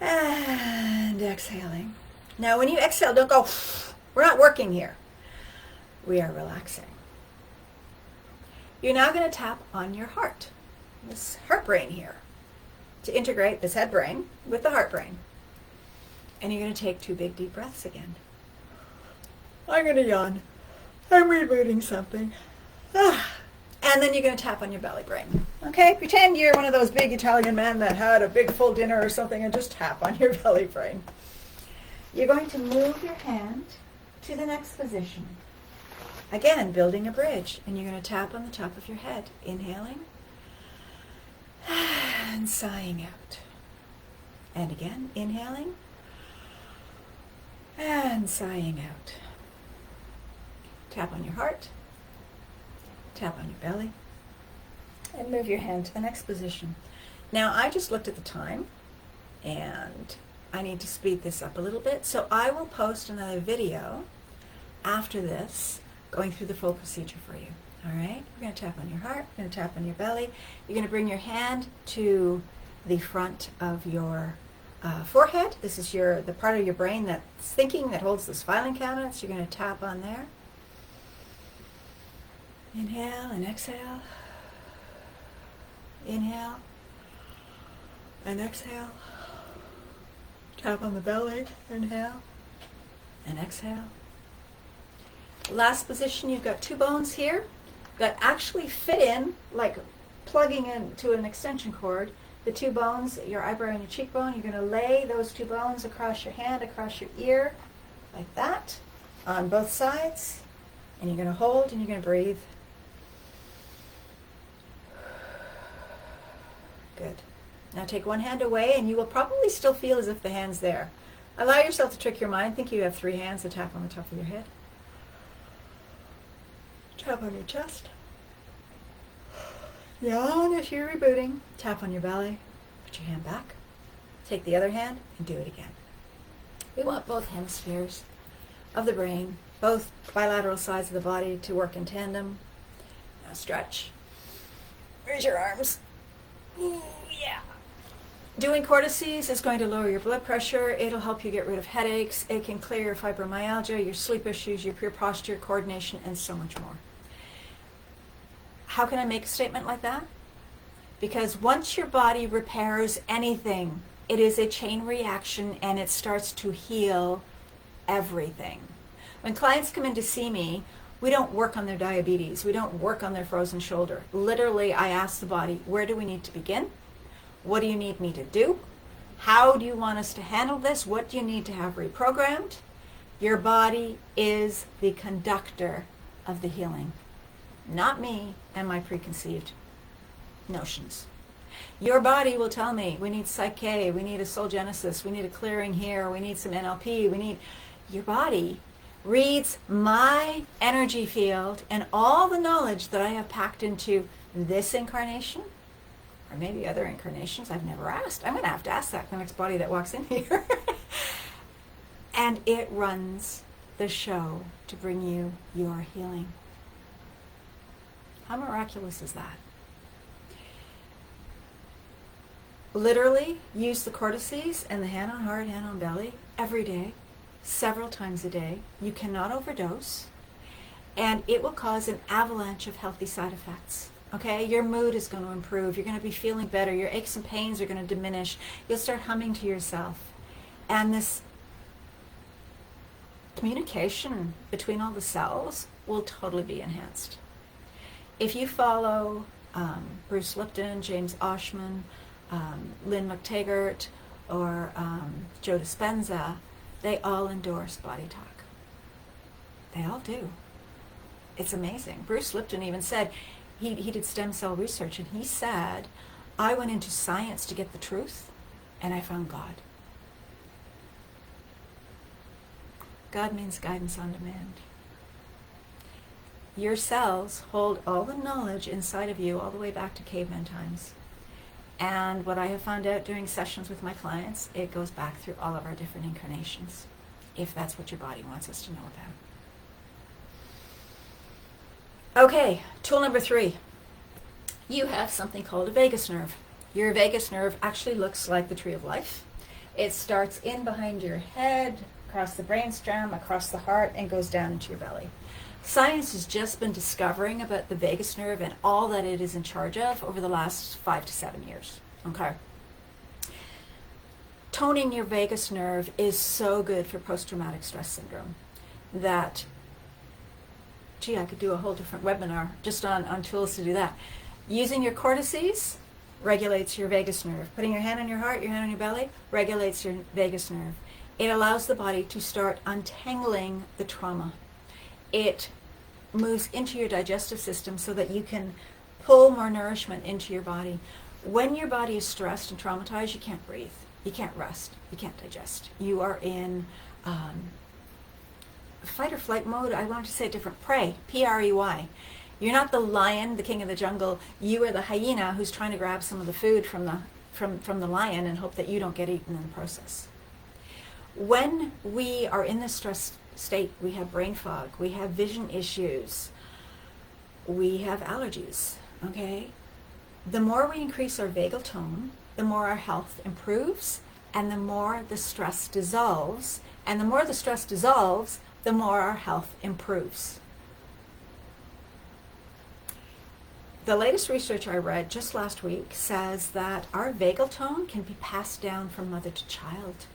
and exhaling. Now when you exhale, don't go, we're not working here. We are relaxing. You're now going to tap on your heart, this heart brain here, to integrate this head brain with the heart brain. And you're going to take 2 big deep breaths again. I'm going to yawn. I'm rebooting something. And then you're going to tap on your belly brain. Okay? Pretend you're one of those big Italian men that had a big full dinner or something and just tap on your belly brain. You're going to move your hand to the next position. Again, building a bridge. And you're going to tap on the top of your head. Inhaling. And sighing out. And again, inhaling. And sighing out. Tap on your heart. Tap on your belly. And move your hand to the next position. Now, I just looked at the time, and I need to speed this up a little bit. So I will post another video after this, going through the full procedure for you. All right? We're going to tap on your heart. We're going to tap on your belly. You're going to bring your hand to the front of your forehead. This is the part of your brain that's thinking, that holds those filing cabinets. You're going to tap on there. Inhale and exhale. Inhale and exhale. Tap on the belly. Inhale and exhale. Last position, you've got 2 bones here that actually fit in, like plugging into an extension cord. The 2 bones, your eyebrow and your cheekbone, you're going to lay those 2 bones across your hand, across your ear, like that, on both sides. And you're going to hold and you're going to breathe. Good. Now take one hand away and you will probably still feel as if the hand's there. Allow yourself to trick your mind. Think you have 3 hands to tap on the top of your head. Tap on your chest. Yawn if you're rebooting. Tap on your belly. Put your hand back. Take the other hand and do it again. We want both hemispheres of the brain, both bilateral sides of the body to work in tandem. Now stretch. Raise your arms. Ooh, yeah. Doing cortices is going to lower your blood pressure. It'll help you get rid of headaches. It can clear your fibromyalgia, your sleep issues, your pure posture, coordination, and so much more. How can I make a statement like that? Because once your body repairs anything, it is a chain reaction and it starts to heal everything. When clients come in to see me, we don't work on their diabetes. We don't work on their frozen shoulder. Literally, I ask the body, where do we need to begin? What do you need me to do? How do you want us to handle this? What do you need to have reprogrammed? Your body is the conductor of the healing, not me and my preconceived notions. Your body will tell me, we need psyche, we need a soul genesis, we need a clearing here, we need some NLP, your body reads my energy field and all the knowledge that I have packed into this incarnation, or maybe other incarnations I've never asked. I'm going to have to ask that the next body that walks in here. And it runs the show to bring you your healing. How miraculous is that? Literally use the cortices and the hand on heart, hand on belly every day, several times a day. You cannot overdose, and it will cause an avalanche of healthy side effects. Okay, your mood is going to improve. You're going to be feeling better. Your aches and pains are going to diminish. You'll start humming to yourself, and this communication between all the cells will totally be enhanced. If you follow Bruce Lipton, James Oshman, Lynn McTaggart, or Joe Dispenza, they all endorse body talk. They all do. It's amazing. Bruce Lipton even said, he did stem cell research, and he said, I went into science to get the truth, and I found God. God means guidance on demand. Your cells hold all the knowledge inside of you all the way back to caveman times. And what I have found out during sessions with my clients, it goes back through all of our different incarnations, if that's what your body wants us to know about. Okay, tool number 3. You have something called a vagus nerve. Your vagus nerve actually looks like the tree of life. It starts in behind your head, across the brainstem, across the heart, and goes down into your belly. Science has just been discovering about the vagus nerve and all that it is in charge of over the last 5 to 7 years. Okay. Toning your vagus nerve is so good for post-traumatic stress syndrome that, gee, I could do a whole different webinar just on tools to do that. Using your cortices regulates your vagus nerve. Putting your hand on your heart, your hand on your belly, regulates your vagus nerve. It allows the body to start untangling the trauma. It moves into your digestive system so that you can pull more nourishment into your body. When your body is stressed and traumatized, you can't breathe, you can't rest, you can't digest. You are in fight or flight mode. I wanted to say it different. Prey, P-R-E-Y. You're not the lion, the king of the jungle. You are the hyena who's trying to grab some of the food from the lion and hope that you don't get eaten in the process. When we are in this stress state, we have brain fog, we have vision issues, we have allergies, okay? The more we increase our vagal tone, the more our health improves, and the more the stress dissolves, and the more the stress dissolves, the more our health improves. The latest research I read just last week says that our vagal tone can be passed down from mother to child.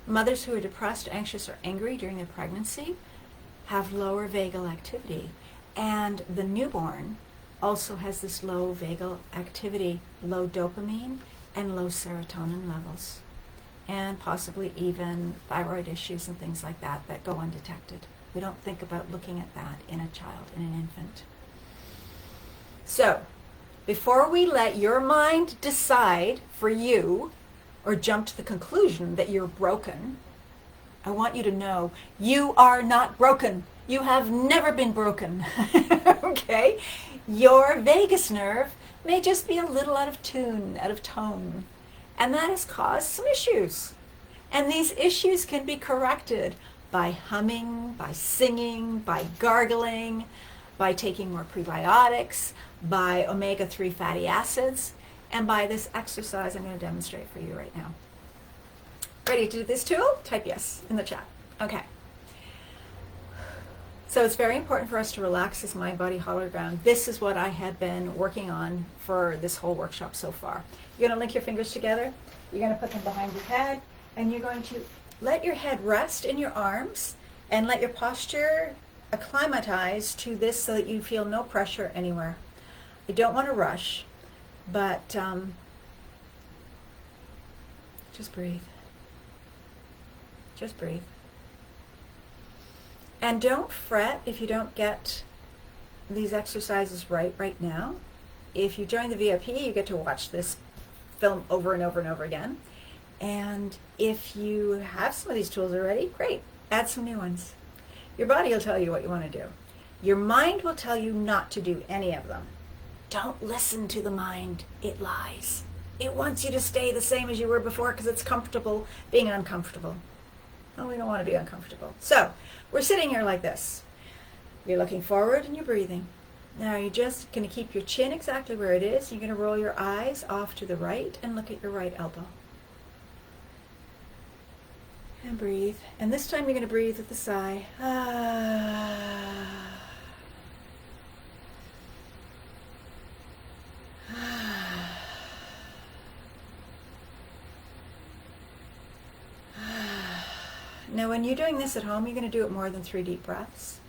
Mothers who are depressed, anxious, or angry during their pregnancy have lower vagal activity. And the newborn also has this low vagal activity, low dopamine, and low serotonin levels. And possibly even thyroid issues and things like that that go undetected. We don't think about looking at that in a child, in an infant. So, before we let your mind decide for you, or jump to the conclusion that you're broken, I want you to know you are not broken. You have never been broken. Okay? Your vagus nerve may just be a little out of tune, out of tone. And that has caused some issues. And these issues can be corrected by humming, by singing, by gargling, by taking more prebiotics, by omega-3 fatty acids, and by this exercise I'm going to demonstrate for you right now. Ready to do this too? Type yes in the chat. Okay. So it's very important for us to relax this mind body hologram. This is what I had been working on for this whole workshop so far. You're going to link your fingers together. You're going to put them behind your head, and you're going to let your head rest in your arms and let your posture acclimatize to this so that you feel no pressure anywhere. I don't want to rush, but just breathe. Just breathe. And don't fret if you don't get these exercises right now. If you join the VIP, you get to watch this film over and over and over again. And if you have some of these tools already, great. Add some new ones. Your body will tell you what you want to do. Your mind will tell you not to do any of them. Don't listen to the mind. It lies. It wants you to stay the same as you were before because it's comfortable being uncomfortable. Oh, we don't want to be uncomfortable. So we're sitting here like this. You're looking forward and you're breathing. Now you're just going to keep your chin exactly where it is. You're going to roll your eyes off to the right and look at your right elbow. And breathe. And this time you're going to breathe with a sigh. Now when you're doing this at home, you're going to do it more than 3 deep breaths.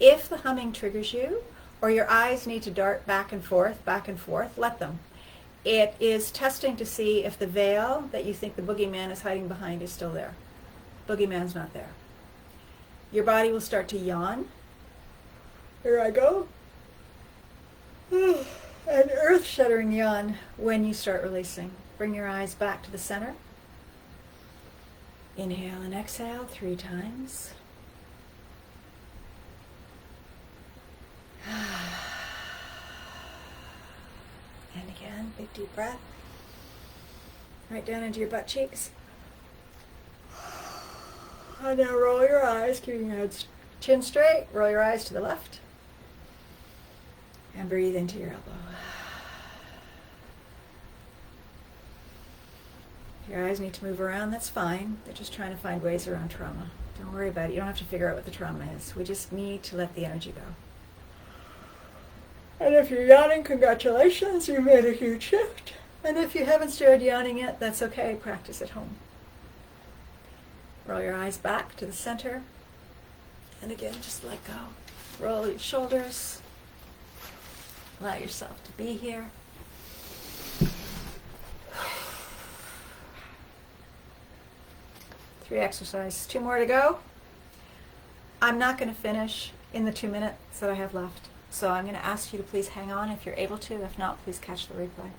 If the humming triggers you, or your eyes need to dart back and forth, let them. It is testing to see if the veil that you think the boogeyman is hiding behind is still there. Boogeyman's not there. Your body will start to yawn. Here I go. An earth-shattering yawn when you start releasing. Bring your eyes back to the center. Inhale and exhale 3 times. And again, big deep breath. Right down into your butt cheeks. And now roll your eyes, keeping your head chin straight. Roll your eyes to the left. And breathe into your elbow. If your eyes need to move around, that's fine. They're just trying to find ways around trauma. Don't worry about it. You don't have to figure out what the trauma is. We just need to let the energy go. And if you're yawning, congratulations, you made a huge shift. And if you haven't started yawning yet, that's okay. Practice at home. Roll your eyes back to the center. And again, just let go. Roll your shoulders. Allow yourself to be here. Three exercises. 2 more to go. I'm not going to finish in the 2 minutes that I have left. So I'm going to ask you to please hang on if you're able to. If not, please catch the replay.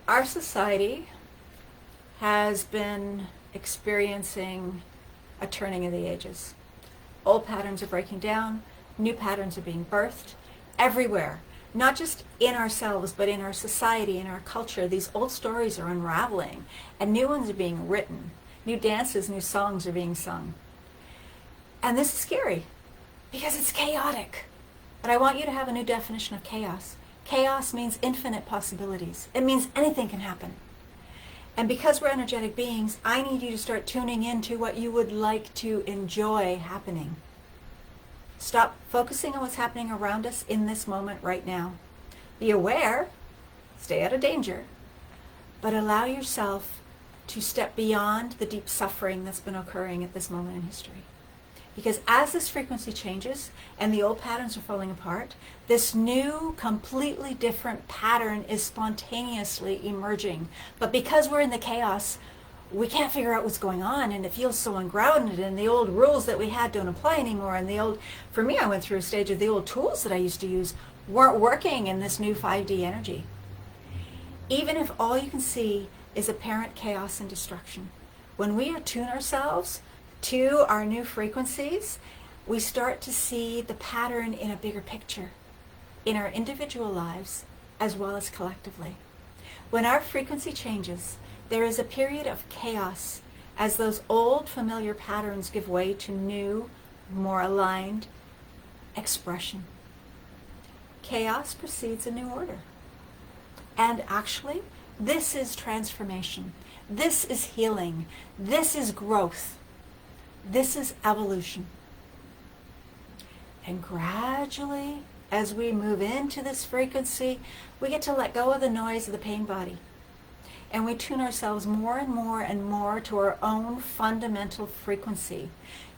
Our society has been experiencing a turning of the ages. Old patterns are breaking down. New patterns are being birthed everywhere. Not just in ourselves, but in our society, in our culture. These old stories are unraveling, and new ones are being written. New dances, new songs are being sung. And this is scary, because it's chaotic. But I want you to have a new definition of chaos. Chaos means infinite possibilities. It means anything can happen. And because we're energetic beings, I need you to start tuning into what you would like to enjoy happening. Stop focusing on what's happening around us in this moment right now. Be aware, stay out of danger, but allow yourself to step beyond the deep suffering that's been occurring at this moment in history. Because as this frequency changes and the old patterns are falling apart, this new, completely different pattern is spontaneously emerging. But because we're in the chaos, we can't figure out what's going on, and it feels so ungrounded, and the old rules that we had don't apply anymore. And for me, I went through a stage of the old tools that I used to use weren't working in this new 5D energy. Even if all you can see is apparent chaos and destruction, when we attune ourselves to our new frequencies, we start to see the pattern in a bigger picture, in our individual lives as well as collectively. When our frequency changes, there is a period of chaos as those old familiar patterns give way to new, more aligned, expression. Chaos precedes a new order. And actually, this is transformation. This is healing. This is growth. This is evolution. And gradually, as we move into this frequency, we get to let go of the noise of the pain body. And we tune ourselves more and more and more to our own fundamental frequency.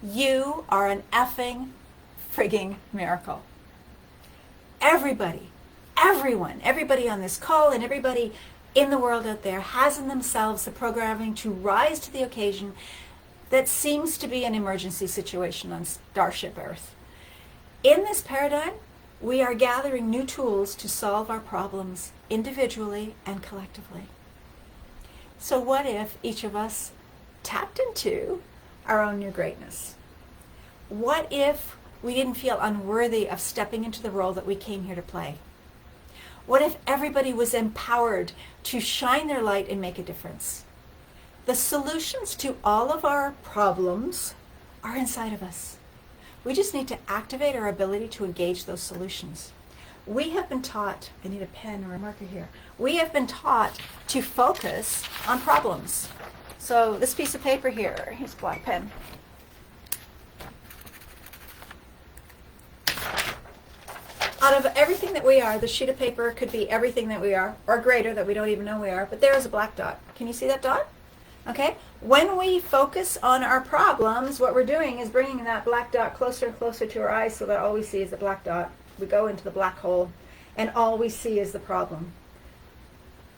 You are an effing frigging miracle. Everybody, everyone, everybody on this call and everybody in the world out there has in themselves the programming to rise to the occasion that seems to be an emergency situation on Starship Earth. In this paradigm, we are gathering new tools to solve our problems individually and collectively. So what if each of us tapped into our own new greatness? What if we didn't feel unworthy of stepping into the role that we came here to play? What if everybody was empowered to shine their light and make a difference? The solutions to all of our problems are inside of us. We just need to activate our ability to engage those solutions. We have been taught, I need a pen or a marker here. We have been taught to focus on problems. So this piece of paper here, here's a black pen. Out of everything that we are, the sheet of paper could be everything that we are, or greater that we don't even know we are, but there is a black dot. Can you see that dot? Okay? When we focus on our problems, what we're doing is bringing that black dot closer and closer to our eyes so that all we see is the black dot. We go into the black hole, and all we see is the problem.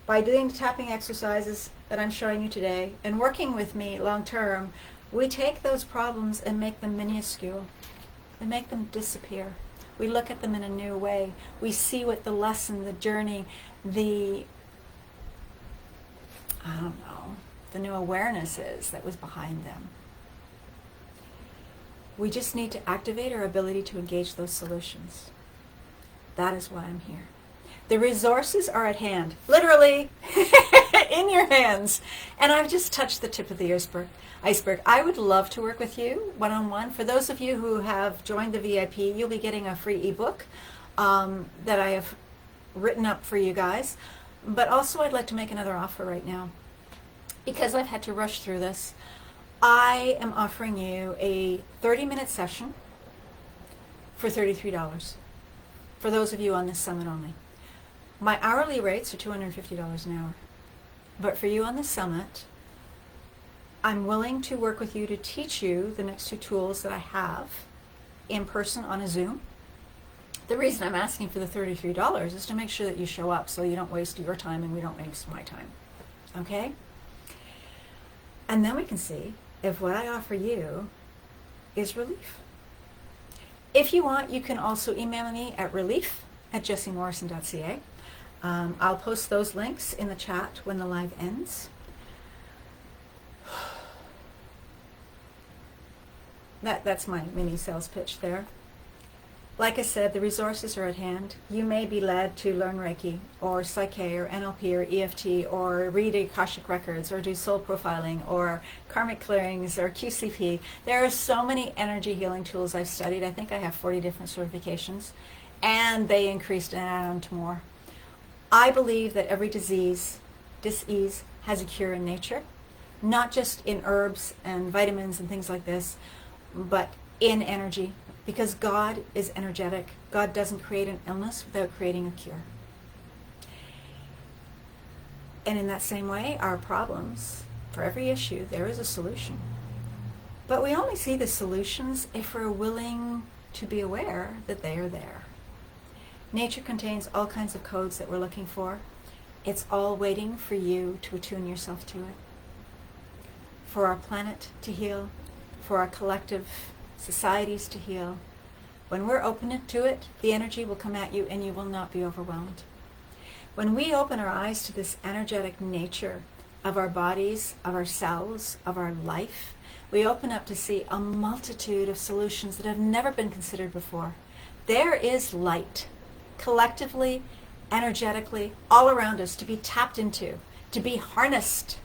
By doing the tapping exercises that I'm showing you today, and working with me long term, we take those problems and make them minuscule, and make them disappear. We look at them in a new way. We see what the lesson, the journey, the new awareness is that was behind them. We just need to activate our ability to engage those solutions. That is why I'm here. The resources are at hand, literally in your hands. And I've just touched the tip of the iceberg. I would love to work with you one-on-one. For those of you who have joined the VIP, you'll be getting a free ebook that I have written up for you guys. But also I'd like to make another offer right now. Because I've had to rush through this, I am offering you a 30-minute session for $33 for those of you on this summit only. My hourly rates are $250 an hour. But for you on the summit, I'm willing to work with you to teach you the next two tools that I have in person on a Zoom. The reason I'm asking for the $33 is to make sure that you show up so you don't waste your time and we don't waste my time. Okay? And then we can see if what I offer you is relief. If you want, you can also email me at relief@jessymorrison.ca. I'll post those links in the chat when the live ends. That's my mini sales pitch there. Like I said, the resources are at hand. You may be led to learn Reiki or Psyche or NLP or EFT or read Akashic Records or do soul profiling or karmic clearings or QCP. There are so many energy healing tools I've studied. I think I have 40 different certifications, and they increased and add on to more. I believe that every disease has a cure in nature, not just in herbs and vitamins and things like this, but in energy. Because God is energetic. God doesn't create an illness without creating a cure. And in that same way, our problems, for every issue, there is a solution. But we only see the solutions if we're willing to be aware that they are there. Nature contains all kinds of codes that we're looking for. It's all waiting for you to attune yourself to it. For our planet to heal, for our collective societies to heal. When we're open to it, the energy will come at you and you will not be overwhelmed. When we open our eyes to this energetic nature of our bodies, of our cells, of our life, we open up to see a multitude of solutions that have never been considered before. There is light, collectively, energetically, all around us to be tapped into, to be harnessed.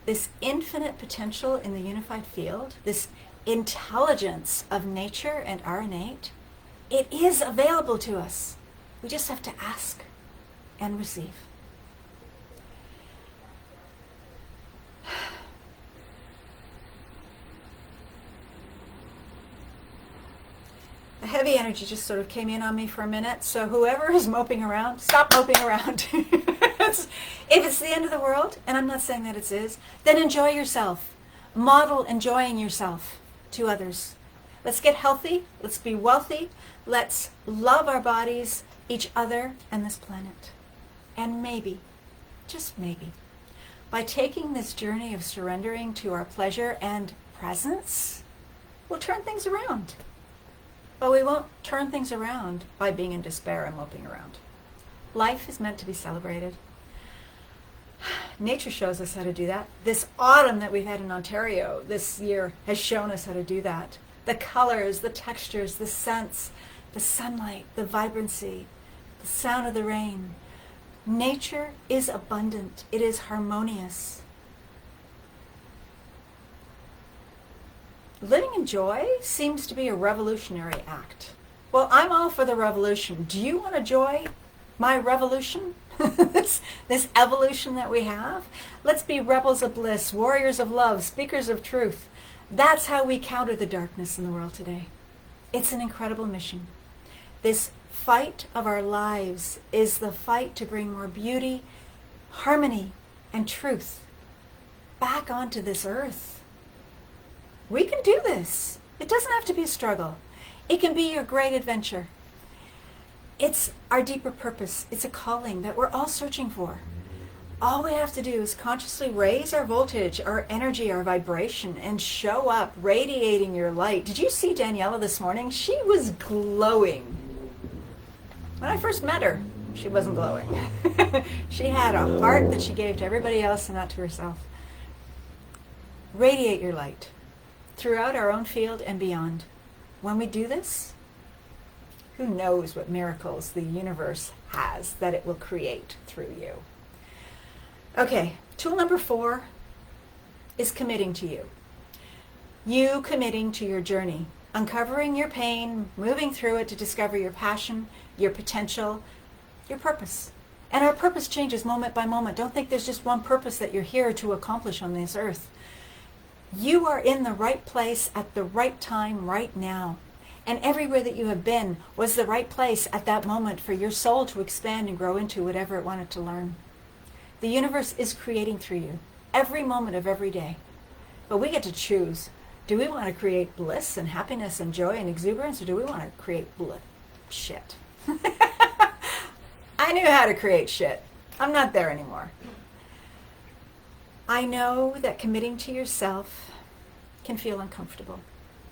This infinite potential in the unified field, this intelligence of nature and our innate, it is available to us. We just have to ask and receive. The heavy energy just sort of came in on me for a minute, so whoever is moping around, stop moping around. If it's the end of the world, and I'm not saying that it is, then enjoy yourself. Model enjoying yourself to others. Let's get healthy, let's be wealthy, let's love our bodies, each other, and this planet. And maybe, just maybe, by taking this journey of surrendering to our pleasure and presence, we'll turn things around. But we won't turn things around by being in despair and moping around. Life is meant to be celebrated. Nature shows us how to do that. This autumn that we've had in Ontario this year has shown us how to do that. The colors, the textures, the scents, the sunlight, the vibrancy, the sound of the rain. Nature is abundant. It is harmonious. Living in joy seems to be a revolutionary act. Well, I'm all for the revolution. Do you want to joy my revolution? this evolution that we have? Let's be rebels of bliss, warriors of love, speakers of truth. That's how we counter the darkness in the world today. It's an incredible mission. This fight of our lives is the fight to bring more beauty, harmony, and truth back onto this earth. We can do this. It doesn't have to be a struggle. It can be your great adventure. It's our deeper purpose. It's a calling that we're all searching for. All we have to do is consciously raise our voltage, our energy, our vibration, and show up radiating your light. Did you see Daniela this morning? She was glowing. When I first met her, she wasn't glowing. She had a heart that she gave to everybody else and not to herself. Radiate your light throughout our own field and beyond. When we do this, who knows what miracles the universe has that it will create through you. Okay, tool number 4 is committing to you. You committing to your journey, uncovering your pain, moving through it to discover your passion, your potential, your purpose. And our purpose changes moment by moment. Don't think there's just one purpose that you're here to accomplish on this earth. You are in the right place at the right time right now. And everywhere that you have been was the right place at that moment for your soul to expand and grow into whatever it wanted to learn. The universe is creating through you every moment of every day. But we get to choose. Do we want to create bliss and happiness and joy and exuberance, or do we want to create shit? I knew how to create shit. I'm not there anymore. I know that committing to yourself can feel uncomfortable.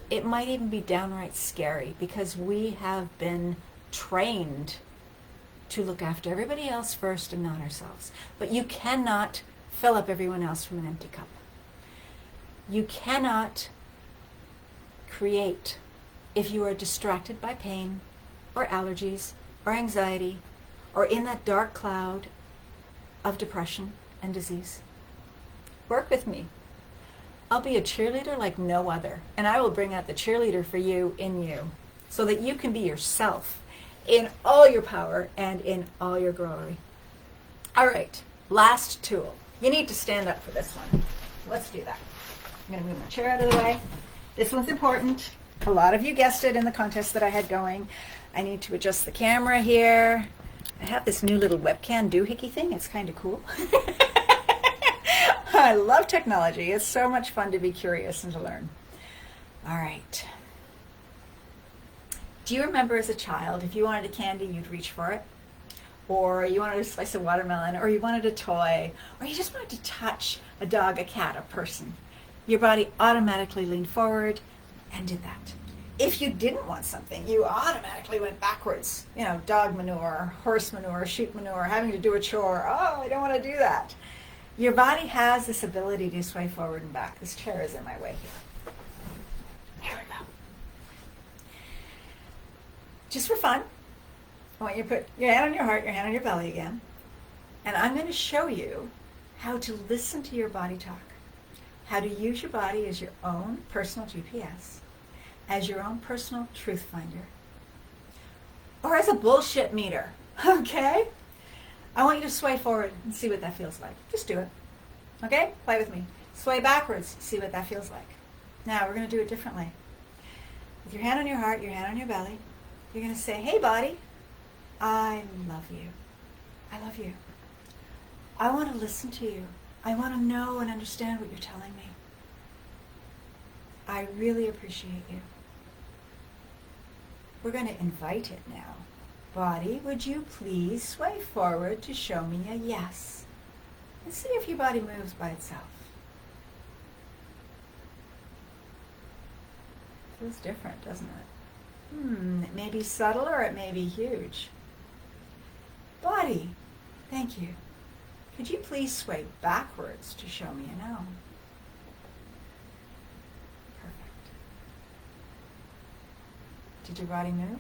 It might even be downright scary because we have been trained to look after everybody else first and not ourselves. But you cannot fill up everyone else from an empty cup. You cannot create if you are distracted by pain or allergies or anxiety or in that dark cloud of depression and disease. Work with me. I'll be a cheerleader like no other, and I will bring out the cheerleader for you in you so that you can be yourself in all your power and in all your glory. All right, last tool. You need to stand up for this one. Let's do that. I'm going to move my chair out of the way. This one's important. A lot of you guessed it in the contest that I had going. I need to adjust the camera here. I have this new little webcam doohickey thing. It's kind of cool. I love technology. It's so much fun to be curious and to learn. All right. Do you remember as a child, if you wanted a candy, you'd reach for it? Or you wanted a slice of watermelon, or you wanted a toy, or you just wanted to touch a dog, a cat, a person. Your body automatically leaned forward and did that. If you didn't want something, you automatically went backwards. You know, dog manure, horse manure, sheep manure, having to do a chore. Oh, I don't want to do that. Your body has this ability to sway forward and back. This chair is in my way here. Here we go. Just for fun, I want you to put your hand on your heart, your hand on your belly again. And I'm going to show you how to listen to your body talk. how to use your body as your own personal GPS, as your own personal truth finder, or as a bullshit meter, okay? I want you to sway forward and see what that feels like. Just do it, okay? Play with me. Sway backwards, see what that feels like. Now, we're going to do it differently. With your hand on your heart, your hand on your belly, you're going to say, hey, body, I love you. I love you. I want to listen to you. I want to know and understand what you're telling me. I really appreciate you. We're going to invite it now. Body, would you please sway forward to show me a yes? And see if your body moves by itself. Feels different, doesn't it? It may be subtle or it may be huge. Body, thank you. Could you please sway backwards to show me a no? Perfect. Did your body move?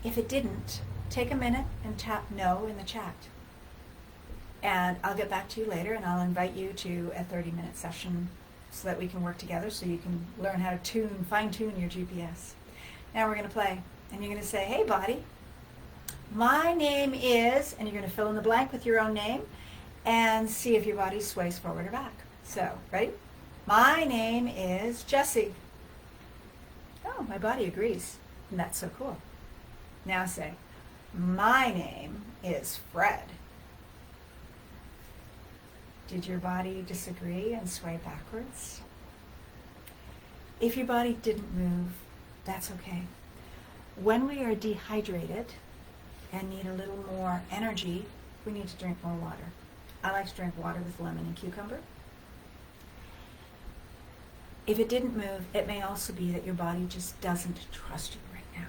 If it didn't, take a minute and tap no in the chat. And I'll get back to you later and I'll invite you to a 30-minute session so that we can work together so you can learn how to fine-tune your GPS. Now we're going to play. And you're going to say, hey, body, my name is, and you're going to fill in the blank with your own name and see if your body sways forward or back. So, ready? My name is Jessy. Oh, my body agrees. And that's so cool. Now say, my name is Fred. Did your body disagree and sway backwards? If your body didn't move, that's okay. When we are dehydrated and need a little more energy, we need to drink more water. I like to drink water with lemon and cucumber. If it didn't move, it may also be that your body just doesn't trust you right now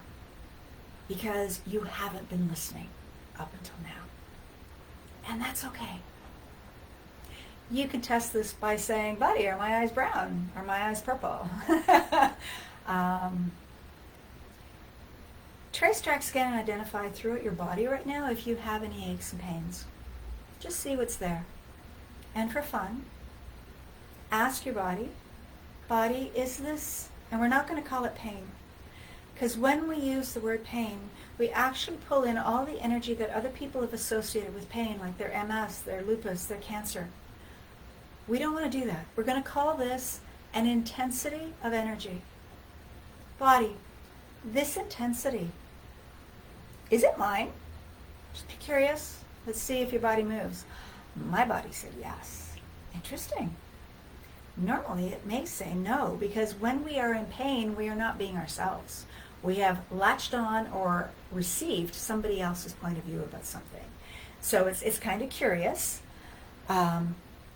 because you haven't been listening up until now. And that's okay. You can test this by saying, buddy, are my eyes brown? Are my eyes purple? Trace, track, scan, and identify throughout your body right now if you have any aches and pains. Just see what's there. And for fun, ask your body, is this, and we're not going to call it pain, because when we use the word pain, we actually pull in all the energy that other people have associated with pain, like their MS, their lupus, their cancer. We don't want to do that. We're going to call this an intensity of energy. Body, this intensity, is it mine? Just be curious. Let's see if your body moves. My body said yes. Interesting. Normally it may say no, because when we are in pain, we are not being ourselves. We have latched on or received somebody else's point of view about something. So it's kind of curious.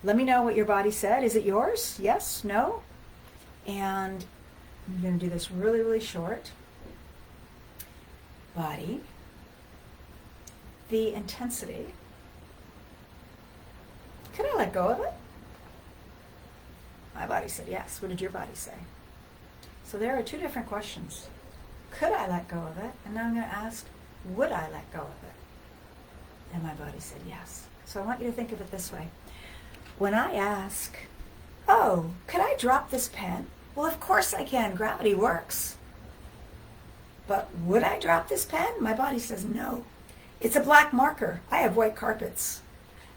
Let me know what your body said. Is it yours? Yes? No? And I'm going to do this really, really short. Body, the intensity. Could I let go of it? My body said yes. What did your body say? So there are two different questions. Could I let go of it? And now I'm going to ask, would I let go of it? And my body said yes. So I want you to think of it this way. When I ask, oh, could I drop this pen? Well, of course I can. Gravity works. But would I drop this pen? My body says no. It's a black marker. I have white carpets.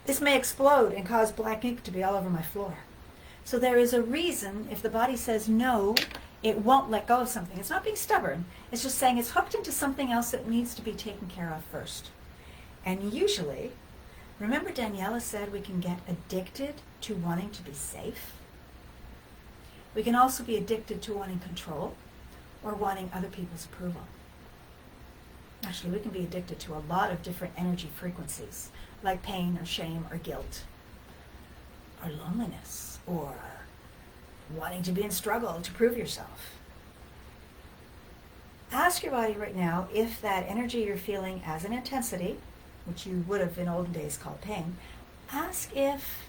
This may explode and cause black ink to be all over my floor. So there is a reason if the body says no, it won't let go of something. It's not being stubborn. It's just saying it's hooked into something else that needs to be taken care of first. And usually, remember Daniela said we can get addicted to wanting to be safe? We can also be addicted to wanting control or wanting other people's approval. Actually, we can be addicted to a lot of different energy frequencies, like pain or shame or guilt or loneliness or wanting to be in struggle to prove yourself. Ask your body right now if that energy you're feeling as an intensity, which you would have in olden days called pain, ask if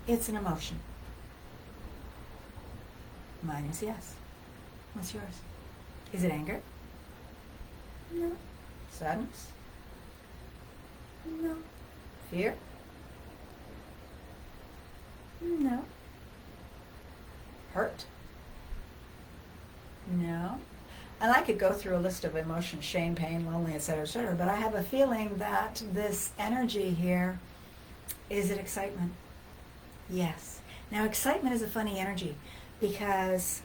it's an emotion. Mine is yes. What's yours? Is it anger? No. Sadness? No. Fear? No. Hurt? No. And I could go through a list of emotions, shame, pain, loneliness, etc., but I have a feeling that this energy here, is it excitement? Yes. Now, excitement is a funny energy because,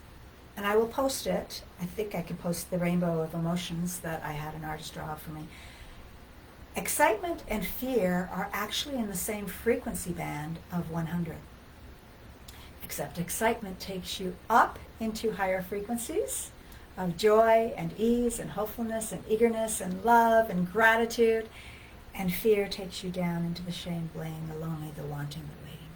and I will post it, I think I can post the rainbow of emotions that I had an artist draw for me. Excitement and fear are actually in the same frequency band of 100. Except excitement takes you up into higher frequencies of joy and ease and hopefulness and eagerness and love and gratitude, and fear takes you down into the shame, blame, the lonely, the wanting, the waiting.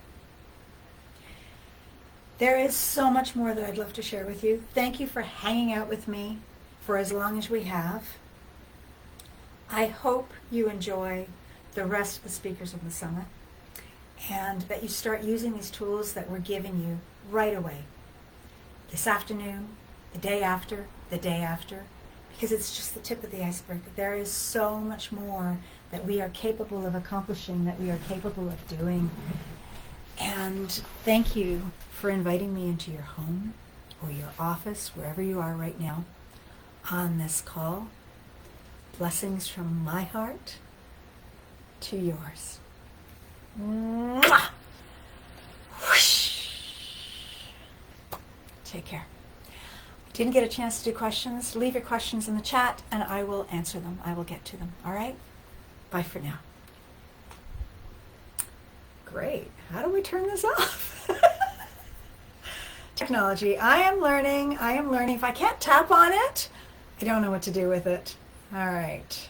There is so much more that I'd love to share with you. Thank you for hanging out with me for as long as we have. I hope you enjoy the rest of the speakers of the summit, and that you start using these tools that we're giving you right away. This afternoon, the day after, because it's just the tip of the iceberg. There is so much more that we are capable of accomplishing, that we are capable of doing. And thank you for inviting me into your home or your office, wherever you are right now, on this call. Blessings from my heart to yours. Mwah! Whoosh! Take care. Didn't get a chance to do questions? Leave your questions in the chat and I will answer them. I will get to them. All right? Bye for now. Great. How do we turn this off? Technology. I am learning. If I can't tap on it, I don't know what to do with it. All right.